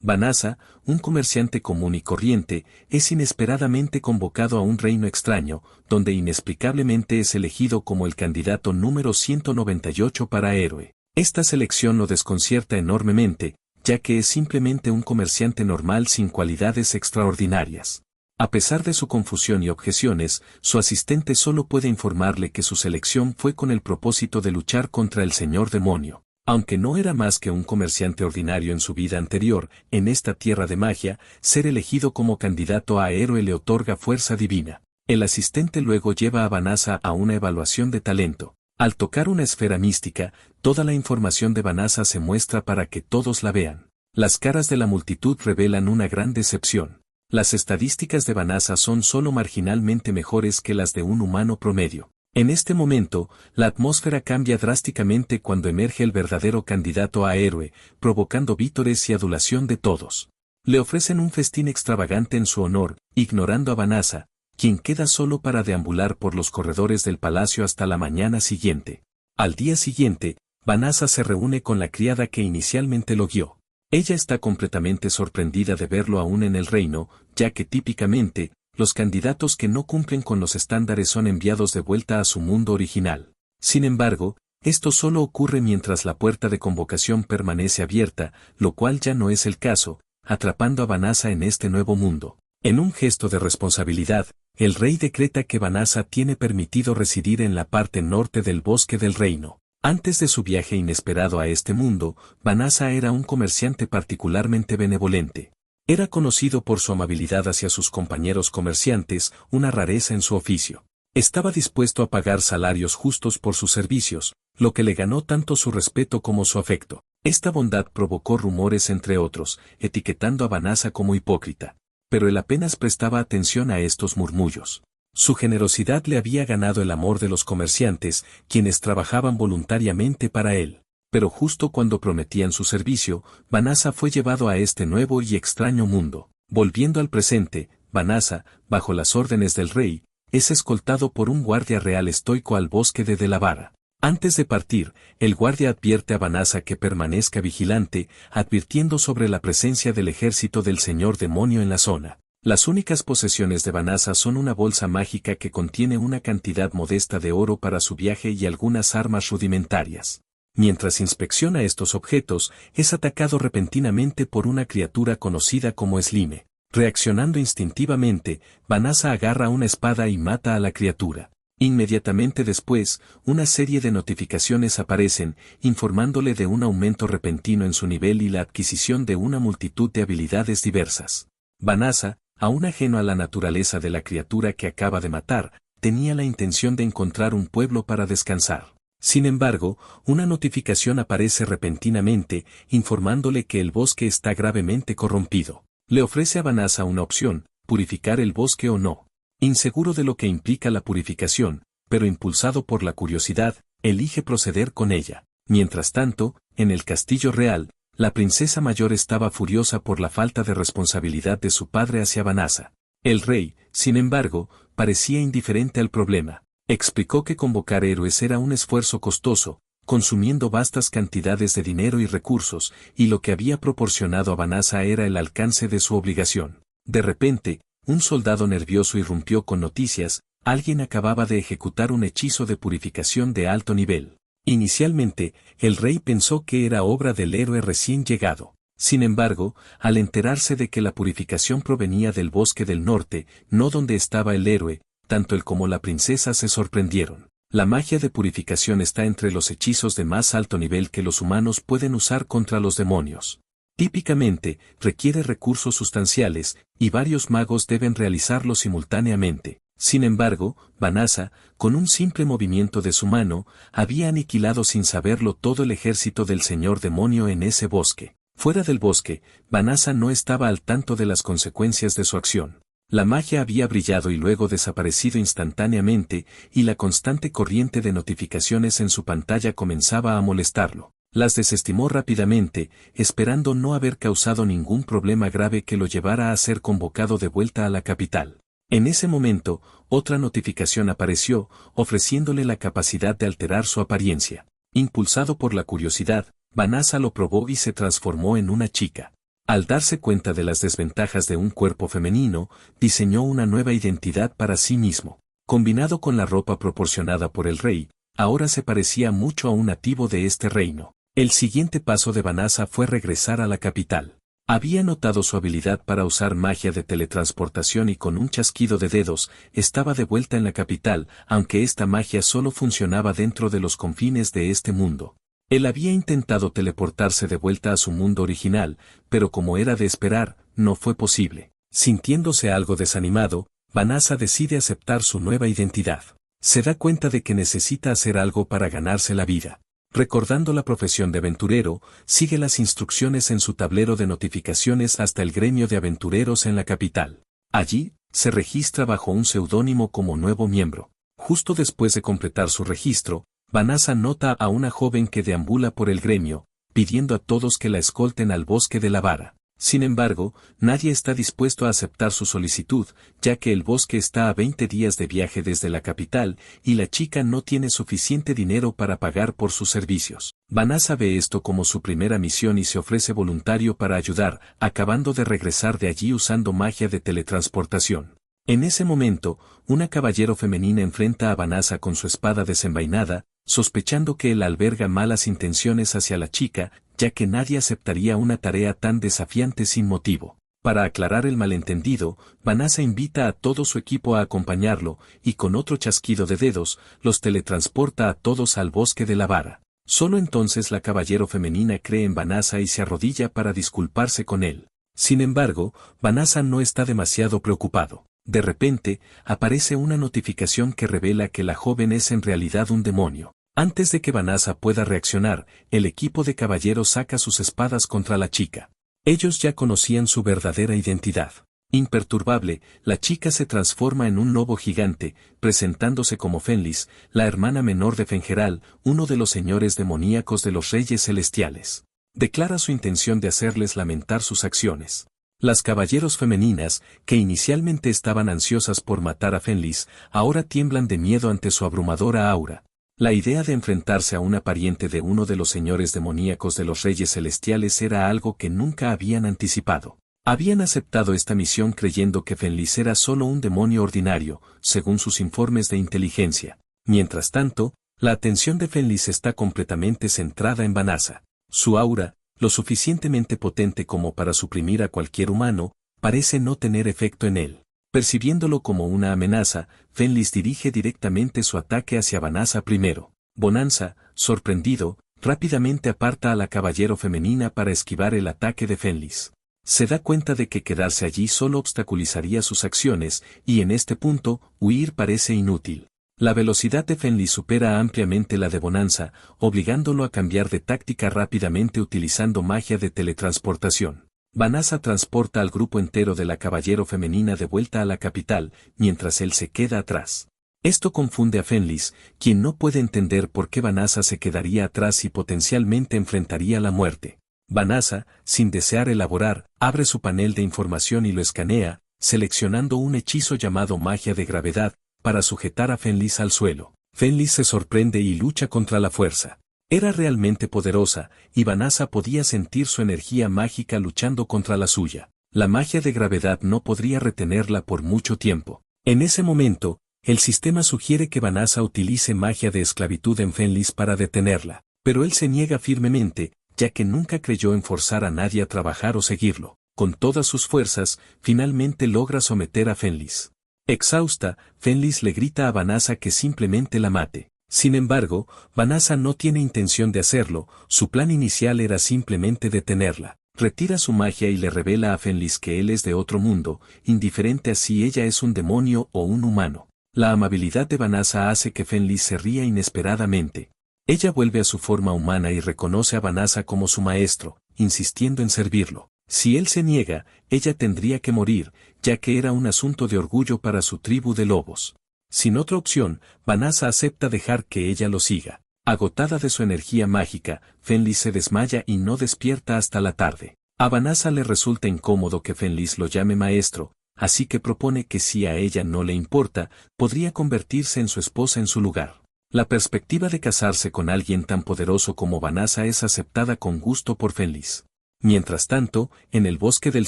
Vanasa, un comerciante común y corriente, es inesperadamente convocado a un reino extraño, donde inexplicablemente es elegido como el candidato número 198 para héroe. Esta selección lo desconcierta enormemente, ya que es simplemente un comerciante normal sin cualidades extraordinarias. A pesar de su confusión y objeciones, su asistente solo puede informarle que su selección fue con el propósito de luchar contra el señor demonio. Aunque no era más que un comerciante ordinario en su vida anterior, en esta tierra de magia, ser elegido como candidato a héroe le otorga fuerza divina. El asistente luego lleva a Vanasa a una evaluación de talento. Al tocar una esfera mística, toda la información de Vanasa se muestra para que todos la vean. Las caras de la multitud revelan una gran decepción. Las estadísticas de Vanasa son solo marginalmente mejores que las de un humano promedio. En este momento, la atmósfera cambia drásticamente cuando emerge el verdadero candidato a héroe, provocando vítores y adulación de todos. Le ofrecen un festín extravagante en su honor, ignorando a Vanasa, quien queda solo para deambular por los corredores del palacio hasta la mañana siguiente. Al día siguiente, Vanasa se reúne con la criada que inicialmente lo guió. Ella está completamente sorprendida de verlo aún en el reino, ya que típicamente, los candidatos que no cumplen con los estándares son enviados de vuelta a su mundo original. Sin embargo, esto solo ocurre mientras la puerta de convocación permanece abierta, lo cual ya no es el caso, atrapando a Vanasa en este nuevo mundo. En un gesto de responsabilidad, el rey decreta que Vanasa tiene permitido residir en la parte norte del bosque del reino. Antes de su viaje inesperado a este mundo, Vanasa era un comerciante particularmente benevolente. Era conocido por su amabilidad hacia sus compañeros comerciantes, una rareza en su oficio. Estaba dispuesto a pagar salarios justos por sus servicios, lo que le ganó tanto su respeto como su afecto. Esta bondad provocó rumores entre otros, etiquetando a Vanasa como hipócrita. Pero él apenas prestaba atención a estos murmullos. Su generosidad le había ganado el amor de los comerciantes, quienes trabajaban voluntariamente para él. Pero justo cuando prometían su servicio, Vanasa fue llevado a este nuevo y extraño mundo. Volviendo al presente, Vanasa, bajo las órdenes del rey, es escoltado por un guardia real estoico al bosque de Delavara. Antes de partir, el guardia advierte a Vanasa que permanezca vigilante, advirtiendo sobre la presencia del ejército del señor demonio en la zona. Las únicas posesiones de Vanasa son una bolsa mágica que contiene una cantidad modesta de oro para su viaje y algunas armas rudimentarias. Mientras inspecciona estos objetos, es atacado repentinamente por una criatura conocida como Slime. Reaccionando instintivamente, Vanasa agarra una espada y mata a la criatura. Inmediatamente después, una serie de notificaciones aparecen, informándole de un aumento repentino en su nivel y la adquisición de una multitud de habilidades diversas. Vanasa, aún ajeno a la naturaleza de la criatura que acaba de matar, tenía la intención de encontrar un pueblo para descansar. Sin embargo, una notificación aparece repentinamente, informándole que el bosque está gravemente corrompido. Le ofrece a Vanasa una opción, purificar el bosque o no. Inseguro de lo que implica la purificación, pero impulsado por la curiosidad, elige proceder con ella. Mientras tanto, en el castillo real, la princesa mayor estaba furiosa por la falta de responsabilidad de su padre hacia Vanasa. El rey, sin embargo, parecía indiferente al problema. Explicó que convocar héroes era un esfuerzo costoso, consumiendo vastas cantidades de dinero y recursos, y lo que había proporcionado a Vanasa era el alcance de su obligación. De repente, un soldado nervioso irrumpió con noticias: alguien acababa de ejecutar un hechizo de purificación de alto nivel. Inicialmente, el rey pensó que era obra del héroe recién llegado. Sin embargo, al enterarse de que la purificación provenía del bosque del norte, no donde estaba el héroe, tanto él como la princesa se sorprendieron. La magia de purificación está entre los hechizos de más alto nivel que los humanos pueden usar contra los demonios. Típicamente, requiere recursos sustanciales, y varios magos deben realizarlo simultáneamente. Sin embargo, Vanasa, con un simple movimiento de su mano, había aniquilado sin saberlo todo el ejército del señor demonio en ese bosque. Fuera del bosque, Vanasa no estaba al tanto de las consecuencias de su acción. La magia había brillado y luego desaparecido instantáneamente, y la constante corriente de notificaciones en su pantalla comenzaba a molestarlo. Las desestimó rápidamente, esperando no haber causado ningún problema grave que lo llevara a ser convocado de vuelta a la capital. En ese momento, otra notificación apareció, ofreciéndole la capacidad de alterar su apariencia. Impulsado por la curiosidad, Vanasa lo probó y se transformó en una chica. Al darse cuenta de las desventajas de un cuerpo femenino, diseñó una nueva identidad para sí mismo. Combinado con la ropa proporcionada por el rey, ahora se parecía mucho a un nativo de este reino. El siguiente paso de Vanassa fue regresar a la capital. Había notado su habilidad para usar magia de teletransportación y con un chasquido de dedos, estaba de vuelta en la capital, aunque esta magia solo funcionaba dentro de los confines de este mundo. Él había intentado teleportarse de vuelta a su mundo original, pero como era de esperar, no fue posible. Sintiéndose algo desanimado, Vanassa decide aceptar su nueva identidad. Se da cuenta de que necesita hacer algo para ganarse la vida. Recordando la profesión de aventurero, sigue las instrucciones en su tablero de notificaciones hasta el gremio de aventureros en la capital. Allí, se registra bajo un seudónimo como nuevo miembro. Justo después de completar su registro, Vanassa nota a una joven que deambula por el gremio, pidiendo a todos que la escolten al bosque de la vara. Sin embargo, nadie está dispuesto a aceptar su solicitud, ya que el bosque está a 20 días de viaje desde la capital, y la chica no tiene suficiente dinero para pagar por sus servicios. Vanassa ve esto como su primera misión y se ofrece voluntario para ayudar, acabando de regresar de allí usando magia de teletransportación. En ese momento, una caballero femenina enfrenta a Vanassa con su espada desenvainada, sospechando que él alberga malas intenciones hacia la chica, ya que nadie aceptaría una tarea tan desafiante sin motivo. Para aclarar el malentendido, Vanassa invita a todo su equipo a acompañarlo, y con otro chasquido de dedos, los teletransporta a todos al bosque de la vara. Solo entonces la caballero femenina cree en Vanassa y se arrodilla para disculparse con él. Sin embargo, Vanassa no está demasiado preocupado. De repente, aparece una notificación que revela que la joven es en realidad un demonio. Antes de que Vanassa pueda reaccionar, el equipo de caballeros saca sus espadas contra la chica. Ellos ya conocían su verdadera identidad. Imperturbable, la chica se transforma en un lobo gigante, presentándose como Fenlis, la hermana menor de Fengeral, uno de los señores demoníacos de los reyes celestiales. Declara su intención de hacerles lamentar sus acciones. Las caballeros femeninas, que inicialmente estaban ansiosas por matar a Fenlis, ahora tiemblan de miedo ante su abrumadora aura. La idea de enfrentarse a una pariente de uno de los señores demoníacos de los reyes celestiales era algo que nunca habían anticipado. Habían aceptado esta misión creyendo que Fenlis era solo un demonio ordinario, según sus informes de inteligencia. Mientras tanto, la atención de Fenlis está completamente centrada en Vanassa. Su aura, lo suficientemente potente como para suprimir a cualquier humano, parece no tener efecto en él. Percibiéndolo como una amenaza, Fenlis dirige directamente su ataque hacia Vanassa primero. Bonanza, sorprendido, rápidamente aparta a la caballero femenina para esquivar el ataque de Fenlis. Se da cuenta de que quedarse allí solo obstaculizaría sus acciones, y en este punto, huir parece inútil. La velocidad de Fenlis supera ampliamente la de Bonanza, obligándolo a cambiar de táctica rápidamente utilizando magia de teletransportación. Vanassa transporta al grupo entero de la caballero femenina de vuelta a la capital, mientras él se queda atrás. Esto confunde a Fenlis, quien no puede entender por qué Vanassa se quedaría atrás y potencialmente enfrentaría la muerte. Vanassa, sin desear elaborar, abre su panel de información y lo escanea, seleccionando un hechizo llamado magia de gravedad, para sujetar a Fenlis al suelo. Fenlis se sorprende y lucha contra la fuerza. Era realmente poderosa, y Vanassa podía sentir su energía mágica luchando contra la suya. La magia de gravedad no podría retenerla por mucho tiempo. En ese momento, el sistema sugiere que Vanassa utilice magia de esclavitud en Fenlis para detenerla, pero él se niega firmemente, ya que nunca creyó en forzar a nadie a trabajar o seguirlo. Con todas sus fuerzas, finalmente logra someter a Fenlis. Exhausta, Fenlis le grita a Vanassa que simplemente la mate. Sin embargo, Vanassa no tiene intención de hacerlo, su plan inicial era simplemente detenerla. Retira su magia y le revela a Fenlis que él es de otro mundo, indiferente a si ella es un demonio o un humano. La amabilidad de Vanassa hace que Fenlis se ría inesperadamente. Ella vuelve a su forma humana y reconoce a Vanassa como su maestro, insistiendo en servirlo. Si él se niega, ella tendría que morir, ya que era un asunto de orgullo para su tribu de lobos. Sin otra opción, Vanassa acepta dejar que ella lo siga. Agotada de su energía mágica, Fenlis se desmaya y no despierta hasta la tarde. A Vanassa le resulta incómodo que Fenlis lo llame maestro, así que propone que si a ella no le importa, podría convertirse en su esposa en su lugar. La perspectiva de casarse con alguien tan poderoso como Vanassa es aceptada con gusto por Fenlis. Mientras tanto, en el bosque del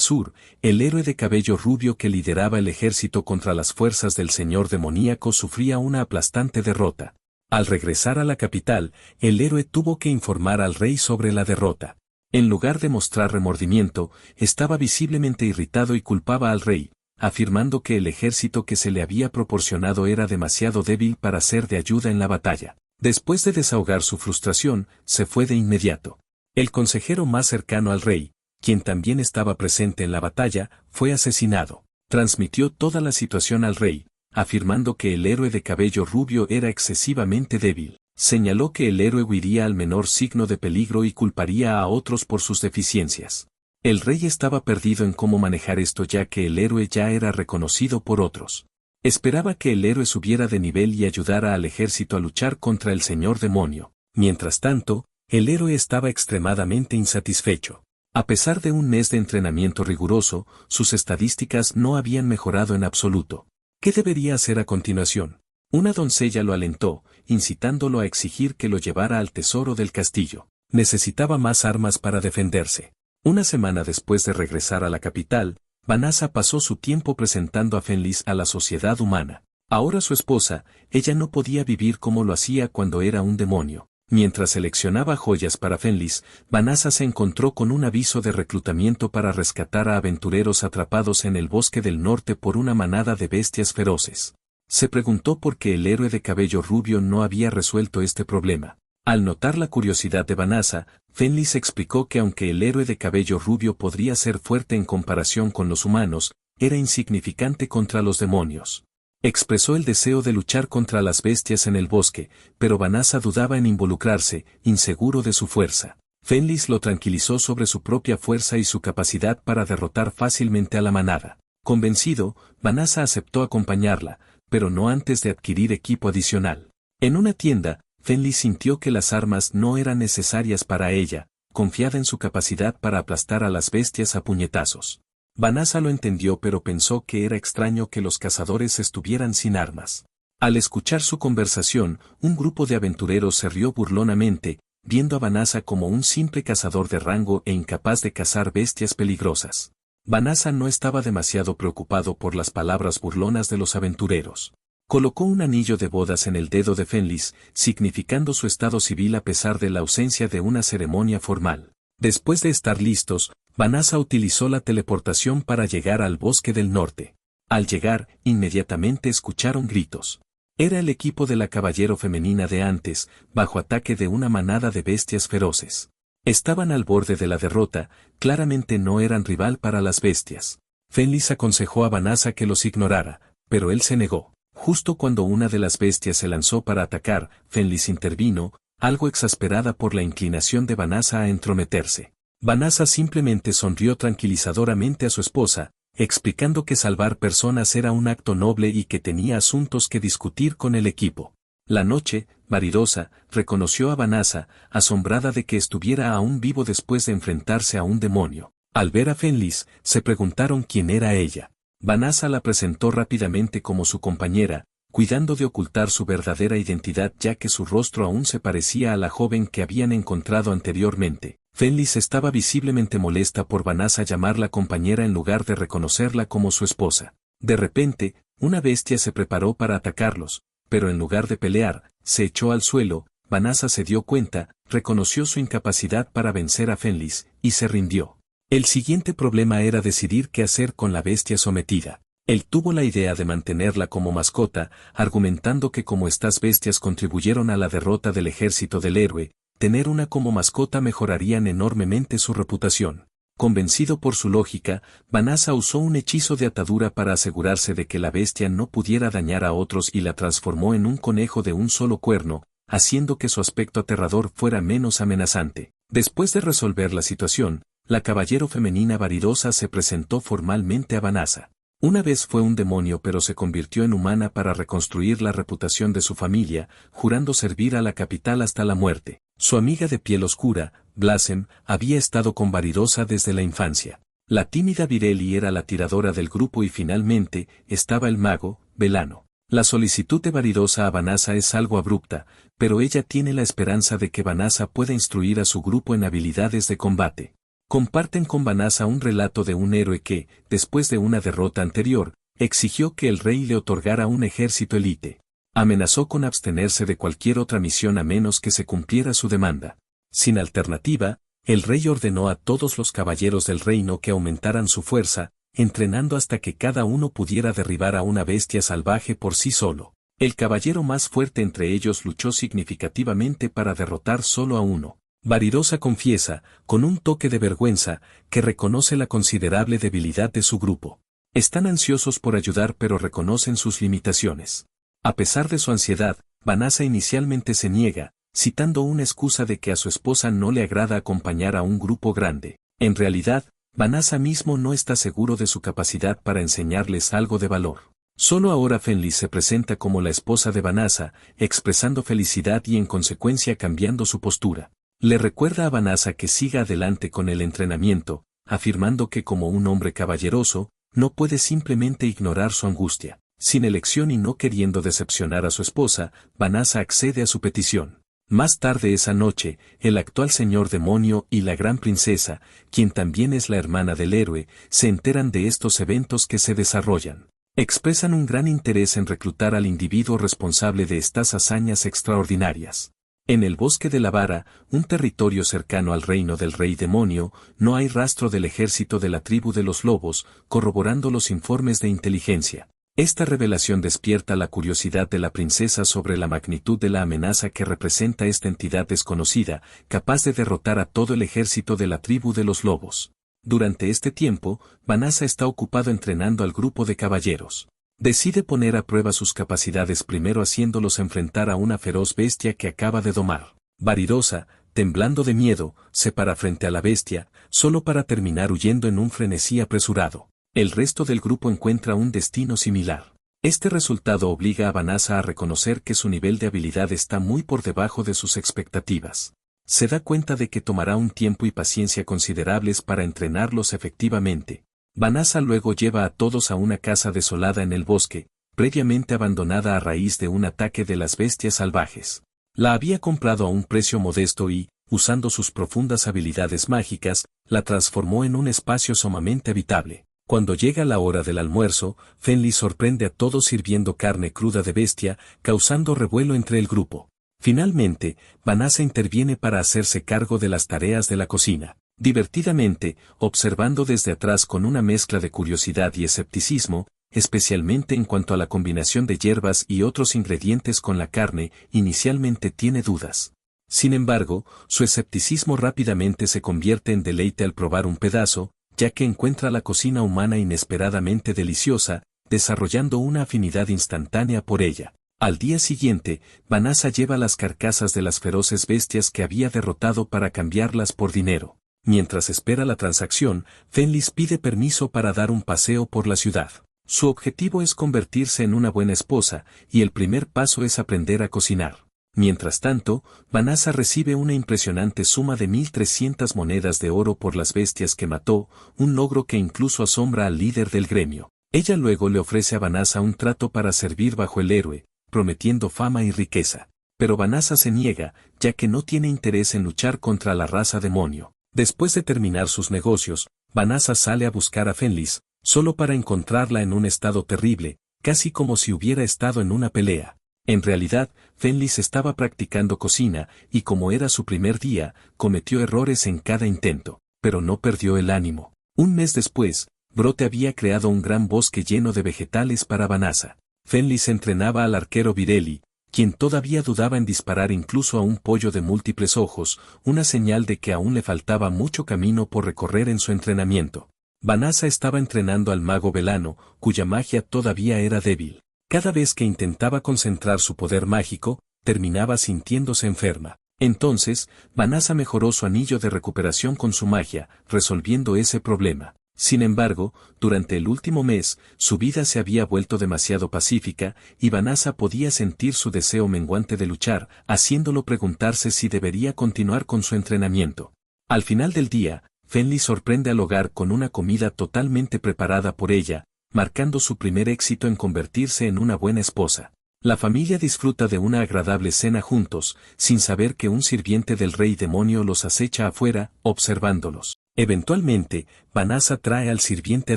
sur, el héroe de cabello rubio que lideraba el ejército contra las fuerzas del señor demoníaco sufría una aplastante derrota. Al regresar a la capital, el héroe tuvo que informar al rey sobre la derrota. En lugar de mostrar remordimiento, estaba visiblemente irritado y culpaba al rey, afirmando que el ejército que se le había proporcionado era demasiado débil para ser de ayuda en la batalla. Después de desahogar su frustración, se fue de inmediato. El consejero más cercano al rey, quien también estaba presente en la batalla, fue asesinado. Transmitió toda la situación al rey, afirmando que el héroe de cabello rubio era excesivamente débil. Señaló que el héroe huiría al menor signo de peligro y culparía a otros por sus deficiencias. El rey estaba perdido en cómo manejar esto ya que el héroe ya era reconocido por otros. Esperaba que el héroe subiera de nivel y ayudara al ejército a luchar contra el señor demonio. Mientras tanto, el héroe estaba extremadamente insatisfecho. A pesar de un mes de entrenamiento riguroso, sus estadísticas no habían mejorado en absoluto. ¿Qué debería hacer a continuación? Una doncella lo alentó, incitándolo a exigir que lo llevara al tesoro del castillo. Necesitaba más armas para defenderse. Una semana después de regresar a la capital, Vanessa pasó su tiempo presentando a Fenris a la sociedad humana. Ahora su esposa, ella no podía vivir como lo hacía cuando era un demonio. Mientras seleccionaba joyas para Fenris, Vanessa se encontró con un aviso de reclutamiento para rescatar a aventureros atrapados en el bosque del norte por una manada de bestias feroces. Se preguntó por qué el héroe de cabello rubio no había resuelto este problema. Al notar la curiosidad de Vanessa, Fenris explicó que aunque el héroe de cabello rubio podría ser fuerte en comparación con los humanos, era insignificante contra los demonios. Expresó el deseo de luchar contra las bestias en el bosque, pero Vanessa dudaba en involucrarse, inseguro de su fuerza. Fenris lo tranquilizó sobre su propia fuerza y su capacidad para derrotar fácilmente a la manada. Convencido, Vanessa aceptó acompañarla, pero no antes de adquirir equipo adicional. En una tienda, Fenris sintió que las armas no eran necesarias para ella, confiada en su capacidad para aplastar a las bestias a puñetazos. Vanessa lo entendió pero pensó que era extraño que los cazadores estuvieran sin armas. Al escuchar su conversación, un grupo de aventureros se rió burlonamente, viendo a Vanessa como un simple cazador de rango e incapaz de cazar bestias peligrosas. Vanessa no estaba demasiado preocupado por las palabras burlonas de los aventureros. Colocó un anillo de bodas en el dedo de Fenris, significando su estado civil a pesar de la ausencia de una ceremonia formal. Después de estar listos, Vanessa utilizó la teleportación para llegar al bosque del norte. Al llegar, inmediatamente escucharon gritos. Era el equipo de la caballero femenina de antes, bajo ataque de una manada de bestias feroces. Estaban al borde de la derrota, claramente no eran rival para las bestias. Fenris aconsejó a Vanessa que los ignorara, pero él se negó. Justo cuando una de las bestias se lanzó para atacar, Fenris intervino, algo exasperada por la inclinación de Vanessa a entrometerse. Vanessa simplemente sonrió tranquilizadoramente a su esposa, explicando que salvar personas era un acto noble y que tenía asuntos que discutir con el equipo. La noche, Varidosa, reconoció a Vanessa, asombrada de que estuviera aún vivo después de enfrentarse a un demonio. Al ver a Fenris, se preguntaron quién era ella. Vanessa la presentó rápidamente como su compañera, cuidando de ocultar su verdadera identidad ya que su rostro aún se parecía a la joven que habían encontrado anteriormente. Fenris estaba visiblemente molesta por Vanessa llamarla compañera en lugar de reconocerla como su esposa. De repente, una bestia se preparó para atacarlos, pero en lugar de pelear, se echó al suelo. Vanessa se dio cuenta, reconoció su incapacidad para vencer a Fenris, y se rindió. El siguiente problema era decidir qué hacer con la bestia sometida. Él tuvo la idea de mantenerla como mascota, argumentando que como estas bestias contribuyeron a la derrota del ejército del héroe, tener una como mascota mejorarían enormemente su reputación. Convencido por su lógica, Vanessa usó un hechizo de atadura para asegurarse de que la bestia no pudiera dañar a otros y la transformó en un conejo de un solo cuerno, haciendo que su aspecto aterrador fuera menos amenazante. Después de resolver la situación, la caballero femenina Varidosa se presentó formalmente a Vanessa. Una vez fue un demonio pero se convirtió en humana para reconstruir la reputación de su familia, jurando servir a la capital hasta la muerte. Su amiga de piel oscura, Blasem, había estado con Varidosa desde la infancia. La tímida Vireli era la tiradora del grupo y finalmente, estaba el mago, Velano. La solicitud de Varidosa a Vanessa es algo abrupta, pero ella tiene la esperanza de que Vanessa pueda instruir a su grupo en habilidades de combate. Comparten con Vanasa un relato de un héroe que, después de una derrota anterior, exigió que el rey le otorgara un ejército élite. Amenazó con abstenerse de cualquier otra misión a menos que se cumpliera su demanda. Sin alternativa, el rey ordenó a todos los caballeros del reino que aumentaran su fuerza, entrenando hasta que cada uno pudiera derribar a una bestia salvaje por sí solo. El caballero más fuerte entre ellos luchó significativamente para derrotar solo a uno. Varirosa confiesa, con un toque de vergüenza, que reconoce la considerable debilidad de su grupo. Están ansiosos por ayudar pero reconocen sus limitaciones. A pesar de su ansiedad, Vanasa inicialmente se niega, citando una excusa de que a su esposa no le agrada acompañar a un grupo grande. En realidad, Vanasa mismo no está seguro de su capacidad para enseñarles algo de valor. Solo ahora Fenlis se presenta como la esposa de Vanasa, expresando felicidad y en consecuencia cambiando su postura. Le recuerda a Vanasa que siga adelante con el entrenamiento, afirmando que como un hombre caballeroso, no puede simplemente ignorar su angustia. Sin elección y no queriendo decepcionar a su esposa, Vanasa accede a su petición. Más tarde esa noche, el actual señor demonio y la gran princesa, quien también es la hermana del héroe, se enteran de estos eventos que se desarrollan. Expresan un gran interés en reclutar al individuo responsable de estas hazañas extraordinarias. En el bosque de la Vara, un territorio cercano al reino del rey demonio, no hay rastro del ejército de la tribu de los lobos, corroborando los informes de inteligencia. Esta revelación despierta la curiosidad de la princesa sobre la magnitud de la amenaza que representa esta entidad desconocida, capaz de derrotar a todo el ejército de la tribu de los lobos. Durante este tiempo, Vanasa está ocupado entrenando al grupo de caballeros. Decide poner a prueba sus capacidades primero haciéndolos enfrentar a una feroz bestia que acaba de domar. Varirosa, temblando de miedo, se para frente a la bestia, solo para terminar huyendo en un frenesí apresurado. El resto del grupo encuentra un destino similar. Este resultado obliga a Vanasa a reconocer que su nivel de habilidad está muy por debajo de sus expectativas. Se da cuenta de que tomará un tiempo y paciencia considerables para entrenarlos efectivamente. Vanasa luego lleva a todos a una casa desolada en el bosque, previamente abandonada a raíz de un ataque de las bestias salvajes. La había comprado a un precio modesto y, usando sus profundas habilidades mágicas, la transformó en un espacio sumamente habitable. Cuando llega la hora del almuerzo, Fenlis sorprende a todos sirviendo carne cruda de bestia, causando revuelo entre el grupo. Finalmente, Vanasa interviene para hacerse cargo de las tareas de la cocina. Divertidamente, observando desde atrás con una mezcla de curiosidad y escepticismo, especialmente en cuanto a la combinación de hierbas y otros ingredientes con la carne, inicialmente tiene dudas. Sin embargo, su escepticismo rápidamente se convierte en deleite al probar un pedazo, ya que encuentra la cocina humana inesperadamente deliciosa, desarrollando una afinidad instantánea por ella. Al día siguiente, Vanasa lleva las carcasas de las feroces bestias que había derrotado para cambiarlas por dinero. Mientras espera la transacción, Fenlis pide permiso para dar un paseo por la ciudad. Su objetivo es convertirse en una buena esposa, y el primer paso es aprender a cocinar. Mientras tanto, Vanasa recibe una impresionante suma de 1.300 monedas de oro por las bestias que mató, un logro que incluso asombra al líder del gremio. Ella luego le ofrece a Vanasa un trato para servir bajo el héroe, prometiendo fama y riqueza. Pero Vanasa se niega, ya que no tiene interés en luchar contra la raza demonio. Después de terminar sus negocios, Vanasa sale a buscar a Fenlis, solo para encontrarla en un estado terrible, casi como si hubiera estado en una pelea. En realidad, Fenlis estaba practicando cocina, y como era su primer día, cometió errores en cada intento, pero no perdió el ánimo. Un mes después, Brote había creado un gran bosque lleno de vegetales para Vanasa. Fenlis entrenaba al arquero Vireli, quien todavía dudaba en disparar incluso a un pollo de múltiples ojos, una señal de que aún le faltaba mucho camino por recorrer en su entrenamiento. Vanasa estaba entrenando al mago Velano, cuya magia todavía era débil. Cada vez que intentaba concentrar su poder mágico, terminaba sintiéndose enferma. Entonces, Vanasa mejoró su anillo de recuperación con su magia, resolviendo ese problema. Sin embargo, durante el último mes, su vida se había vuelto demasiado pacífica, y Vanasa podía sentir su deseo menguante de luchar, haciéndolo preguntarse si debería continuar con su entrenamiento. Al final del día, Fenlis sorprende al hogar con una comida totalmente preparada por ella, marcando su primer éxito en convertirse en una buena esposa. La familia disfruta de una agradable cena juntos, sin saber que un sirviente del rey demonio los acecha afuera, observándolos. Eventualmente, Vanassa trae al sirviente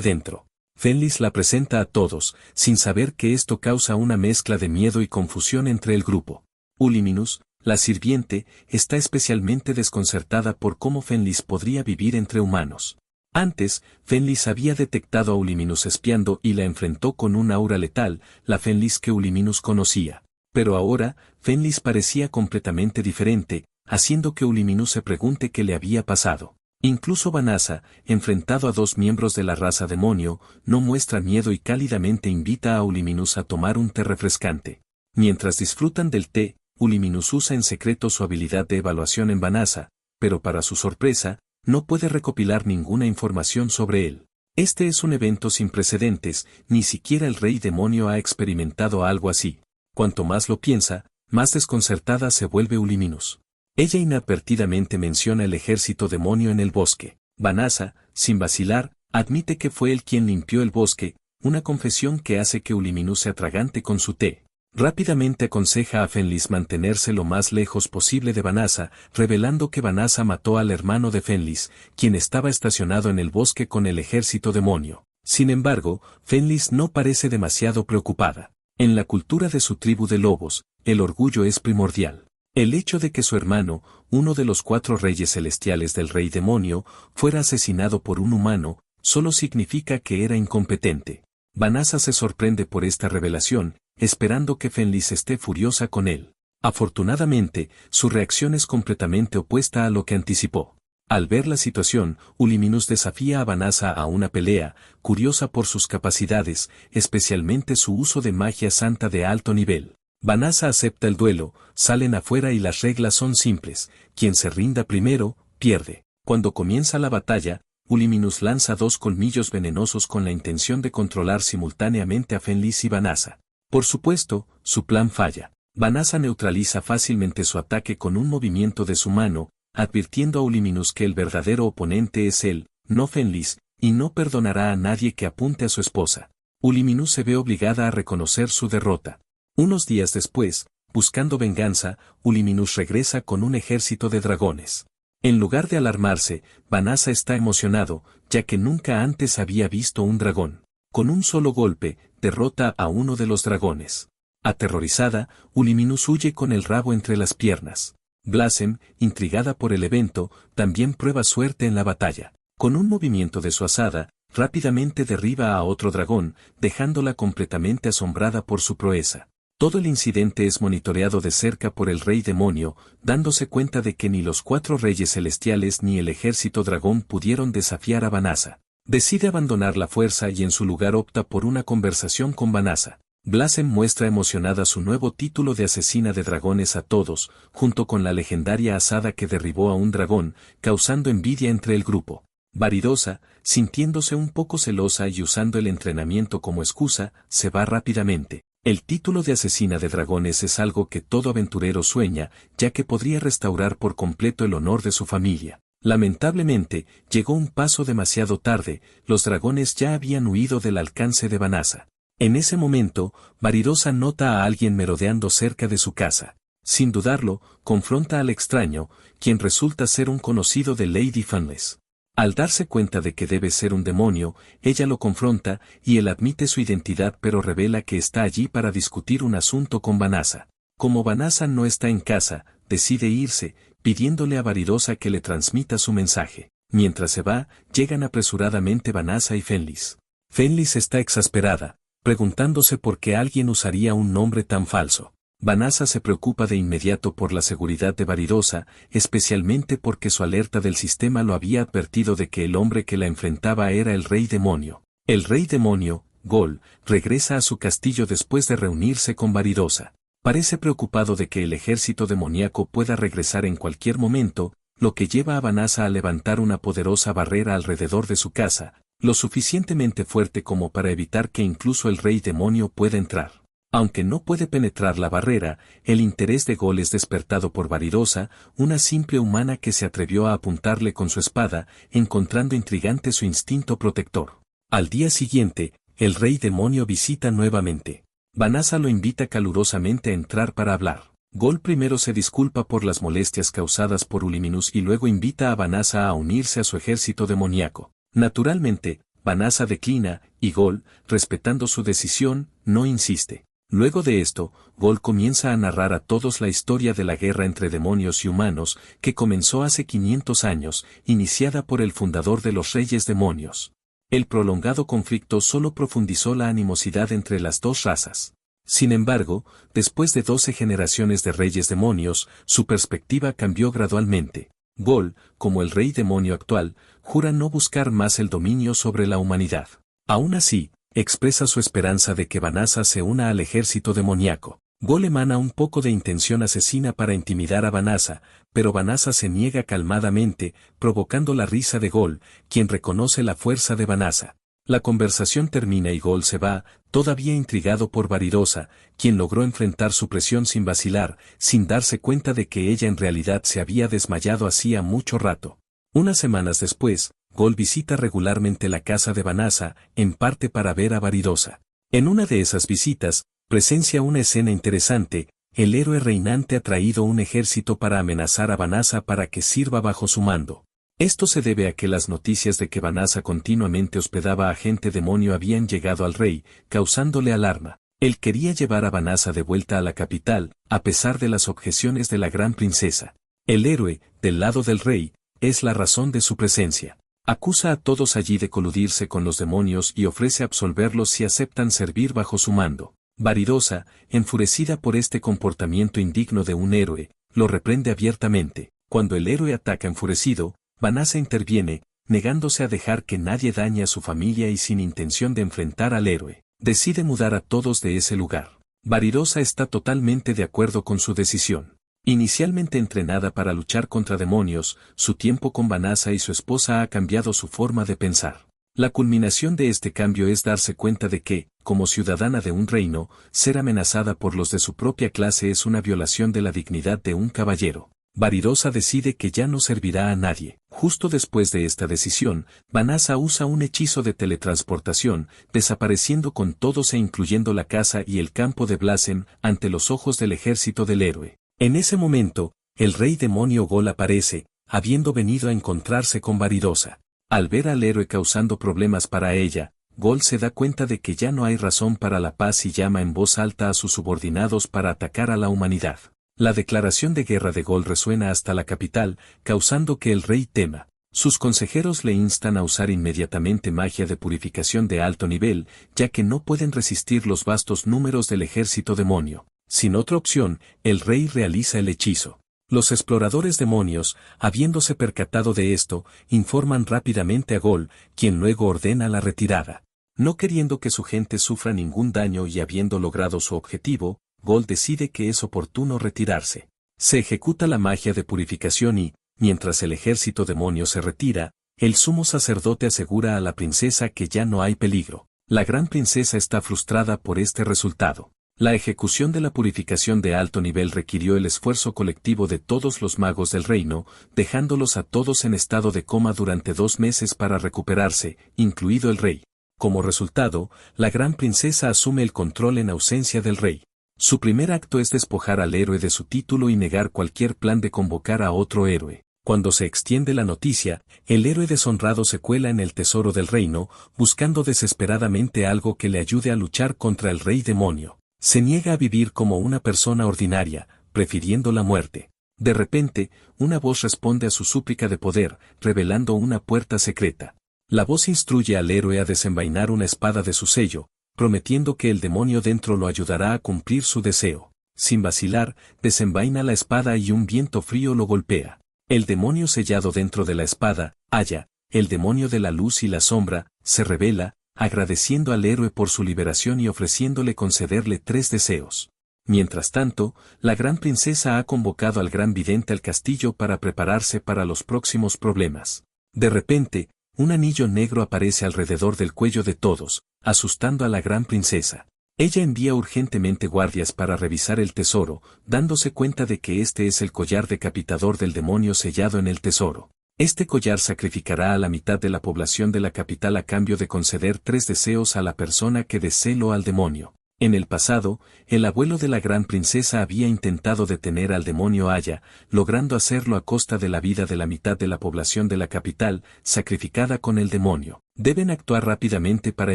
dentro. Fenlis la presenta a todos, sin saber que esto causa una mezcla de miedo y confusión entre el grupo. Ulliminus, la sirviente, está especialmente desconcertada por cómo Fenlis podría vivir entre humanos. Antes, Fenlis había detectado a Ulliminus espiando y la enfrentó con un aura letal, la Fenlis que Ulliminus conocía. Pero ahora, Fenlis parecía completamente diferente, haciendo que Ulliminus se pregunte qué le había pasado. Incluso Vanassa, enfrentado a dos miembros de la raza demonio, no muestra miedo y cálidamente invita a Ulliminus a tomar un té refrescante. Mientras disfrutan del té, Ulliminus usa en secreto su habilidad de evaluación en Vanassa, pero para su sorpresa, no puede recopilar ninguna información sobre él. Este es un evento sin precedentes, ni siquiera el rey demonio ha experimentado algo así. Cuanto más lo piensa, más desconcertada se vuelve Ulliminus. Ella inadvertidamente menciona el ejército demonio en el bosque. Vanassa, sin vacilar, admite que fue él quien limpió el bosque, una confesión que hace que Ulliminus se atragante con su té. Rápidamente aconseja a Fenlis mantenerse lo más lejos posible de Vanassa, revelando que Vanassa mató al hermano de Fenlis, quien estaba estacionado en el bosque con el ejército demonio. Sin embargo, Fenlis no parece demasiado preocupada. En la cultura de su tribu de lobos, el orgullo es primordial. El hecho de que su hermano, uno de los 4 reyes celestiales del rey demonio, fuera asesinado por un humano, solo significa que era incompetente. Vanassa se sorprende por esta revelación, esperando que Fenlis esté furiosa con él. Afortunadamente, su reacción es completamente opuesta a lo que anticipó. Al ver la situación, Ulliminus desafía a Vanassa a una pelea, curiosa por sus capacidades, especialmente su uso de magia santa de alto nivel. Vanassa acepta el duelo, salen afuera y las reglas son simples, quien se rinda primero, pierde. Cuando comienza la batalla, Ulliminus lanza 2 colmillos venenosos con la intención de controlar simultáneamente a Fenlis y Vanassa. Por supuesto, su plan falla. Vanassa neutraliza fácilmente su ataque con un movimiento de su mano, advirtiendo a Ulliminus que el verdadero oponente es él, no Fenlis, y no perdonará a nadie que apunte a su esposa. Ulliminus se ve obligada a reconocer su derrota. Unos días después, buscando venganza, Ulliminus regresa con un ejército de dragones. En lugar de alarmarse, Vanassa está emocionado, ya que nunca antes había visto un dragón. Con un solo golpe, derrota a uno de los dragones. Aterrorizada, Ulliminus huye con el rabo entre las piernas. Blasem, intrigada por el evento, también prueba suerte en la batalla. Con un movimiento de su azada, rápidamente derriba a otro dragón, dejándola completamente asombrada por su proeza. Todo el incidente es monitoreado de cerca por el rey demonio, dándose cuenta de que ni los 4 reyes celestiales ni el ejército dragón pudieron desafiar a Vanassa. Decide abandonar la fuerza y en su lugar opta por una conversación con Vanassa. Blasem muestra emocionada su nuevo título de asesina de dragones a todos, junto con la legendaria azada que derribó a un dragón, causando envidia entre el grupo. Varidosa, sintiéndose un poco celosa y usando el entrenamiento como excusa, se va rápidamente. El título de asesina de dragones es algo que todo aventurero sueña, ya que podría restaurar por completo el honor de su familia. Lamentablemente, llegó un paso demasiado tarde, los dragones ya habían huido del alcance de Vanassa. En ese momento, Varidosa nota a alguien merodeando cerca de su casa. Sin dudarlo, confronta al extraño, quien resulta ser un conocido de Lady Fanless. Al darse cuenta de que debe ser un demonio, ella lo confronta, y él admite su identidad pero revela que está allí para discutir un asunto con Vanassa. Como Vanassa no está en casa, decide irse, pidiéndole a Varidosa que le transmita su mensaje. Mientras se va, llegan apresuradamente Vanassa y Fenlis. Fenlis está exasperada, preguntándose por qué alguien usaría un nombre tan falso. Vanassa se preocupa de inmediato por la seguridad de Varidosa, especialmente porque su alerta del sistema lo había advertido de que el hombre que la enfrentaba era el rey demonio. El rey demonio, Gol, regresa a su castillo después de reunirse con Varidosa. Parece preocupado de que el ejército demoníaco pueda regresar en cualquier momento, lo que lleva a Vanassa a levantar una poderosa barrera alrededor de su casa, lo suficientemente fuerte como para evitar que incluso el rey demonio pueda entrar. Aunque no puede penetrar la barrera, el interés de Gol es despertado por Varidosa, una simple humana que se atrevió a apuntarle con su espada, encontrando intrigante su instinto protector. Al día siguiente, el rey demonio visita nuevamente. Vanassa lo invita calurosamente a entrar para hablar. Gol primero se disculpa por las molestias causadas por Ulliminus y luego invita a Vanassa a unirse a su ejército demoníaco. Naturalmente, Vanassa declina, y Gol, respetando su decisión, no insiste. Luego de esto, Gol comienza a narrar a todos la historia de la guerra entre demonios y humanos, que comenzó hace 500 años, iniciada por el fundador de los Reyes Demonios. El prolongado conflicto solo profundizó la animosidad entre las dos razas. Sin embargo, después de 12 generaciones de reyes demonios, su perspectiva cambió gradualmente. Gol, como el rey demonio actual, jura no buscar más el dominio sobre la humanidad. Aún así, expresa su esperanza de que Vanassa se una al ejército demoníaco. Gol emana un poco de intención asesina para intimidar a Vanassa, pero Vanassa se niega calmadamente, provocando la risa de Gol, quien reconoce la fuerza de Vanassa. La conversación termina y Gol se va, todavía intrigado por Varidosa, quien logró enfrentar su presión sin vacilar, sin darse cuenta de que ella en realidad se había desmayado hacía mucho rato. Unas semanas después, Gol visita regularmente la casa de Vanassa, en parte para ver a Varidosa. En una de esas visitas, presencia una escena interesante. El héroe reinante ha traído un ejército para amenazar a Vanassa para que sirva bajo su mando. Esto se debe a que las noticias de que Vanassa continuamente hospedaba a gente demonio habían llegado al rey, causándole alarma. Él quería llevar a Vanassa de vuelta a la capital, a pesar de las objeciones de la gran princesa. El héroe, del lado del rey, es la razón de su presencia. Acusa a todos allí de coludirse con los demonios y ofrece absolverlos si aceptan servir bajo su mando. Varidosa, enfurecida por este comportamiento indigno de un héroe, lo reprende abiertamente. Cuando el héroe ataca enfurecido, Vanassa interviene, negándose a dejar que nadie dañe a su familia y sin intención de enfrentar al héroe, decide mudar a todos de ese lugar. Varidosa está totalmente de acuerdo con su decisión. Inicialmente entrenada para luchar contra demonios, su tiempo con Vanassa y su esposa ha cambiado su forma de pensar. La culminación de este cambio es darse cuenta de que, como ciudadana de un reino, ser amenazada por los de su propia clase es una violación de la dignidad de un caballero. Varidosa decide que ya no servirá a nadie. Justo después de esta decisión, Vanassa usa un hechizo de teletransportación, desapareciendo con todos e incluyendo la casa y el campo de Blasen ante los ojos del ejército del héroe. En ese momento, el rey demonio Gol aparece, habiendo venido a encontrarse con Varidosa. Al ver al héroe causando problemas para ella, Gol se da cuenta de que ya no hay razón para la paz y llama en voz alta a sus subordinados para atacar a la humanidad. La declaración de guerra de Gol resuena hasta la capital, causando que el rey tema. Sus consejeros le instan a usar inmediatamente magia de purificación de alto nivel, ya que no pueden resistir los vastos números del ejército demonio. Sin otra opción, el rey realiza el hechizo. Los exploradores demonios, habiéndose percatado de esto, informan rápidamente a Gol, quien luego ordena la retirada. No queriendo que su gente sufra ningún daño y habiendo logrado su objetivo, Gol decide que es oportuno retirarse. Se ejecuta la magia de purificación y, mientras el ejército demonio se retira, el sumo sacerdote asegura a la princesa que ya no hay peligro. La gran princesa está frustrada por este resultado. La ejecución de la purificación de alto nivel requirió el esfuerzo colectivo de todos los magos del reino, dejándolos a todos en estado de coma durante 2 meses para recuperarse, incluido el rey. Como resultado, la gran princesa asume el control en ausencia del rey. Su primer acto es despojar al héroe de su título y negar cualquier plan de convocar a otro héroe. Cuando se extiende la noticia, el héroe deshonrado se cuela en el tesoro del reino, buscando desesperadamente algo que le ayude a luchar contra el rey demonio. Se niega a vivir como una persona ordinaria, prefiriendo la muerte. De repente, una voz responde a su súplica de poder, revelando una puerta secreta. La voz instruye al héroe a desenvainar una espada de su sello, prometiendo que el demonio dentro lo ayudará a cumplir su deseo. Sin vacilar, desenvaina la espada y un viento frío lo golpea. El demonio sellado dentro de la espada, Aya, el demonio de la luz y la sombra, se revela, agradeciendo al héroe por su liberación y ofreciéndole concederle 3 deseos. Mientras tanto, la gran princesa ha convocado al gran vidente al castillo para prepararse para los próximos problemas. De repente, un anillo negro aparece alrededor del cuello de todos, asustando a la gran princesa. Ella envía urgentemente guardias para revisar el tesoro, dándose cuenta de que este es el collar decapitador del demonio sellado en el tesoro. Este collar sacrificará a la mitad de la población de la capital a cambio de conceder 3 deseos a la persona que desee o al demonio. En el pasado, el abuelo de la gran princesa había intentado detener al demonio Aya, logrando hacerlo a costa de la vida de la mitad de la población de la capital, sacrificada con el demonio. Deben actuar rápidamente para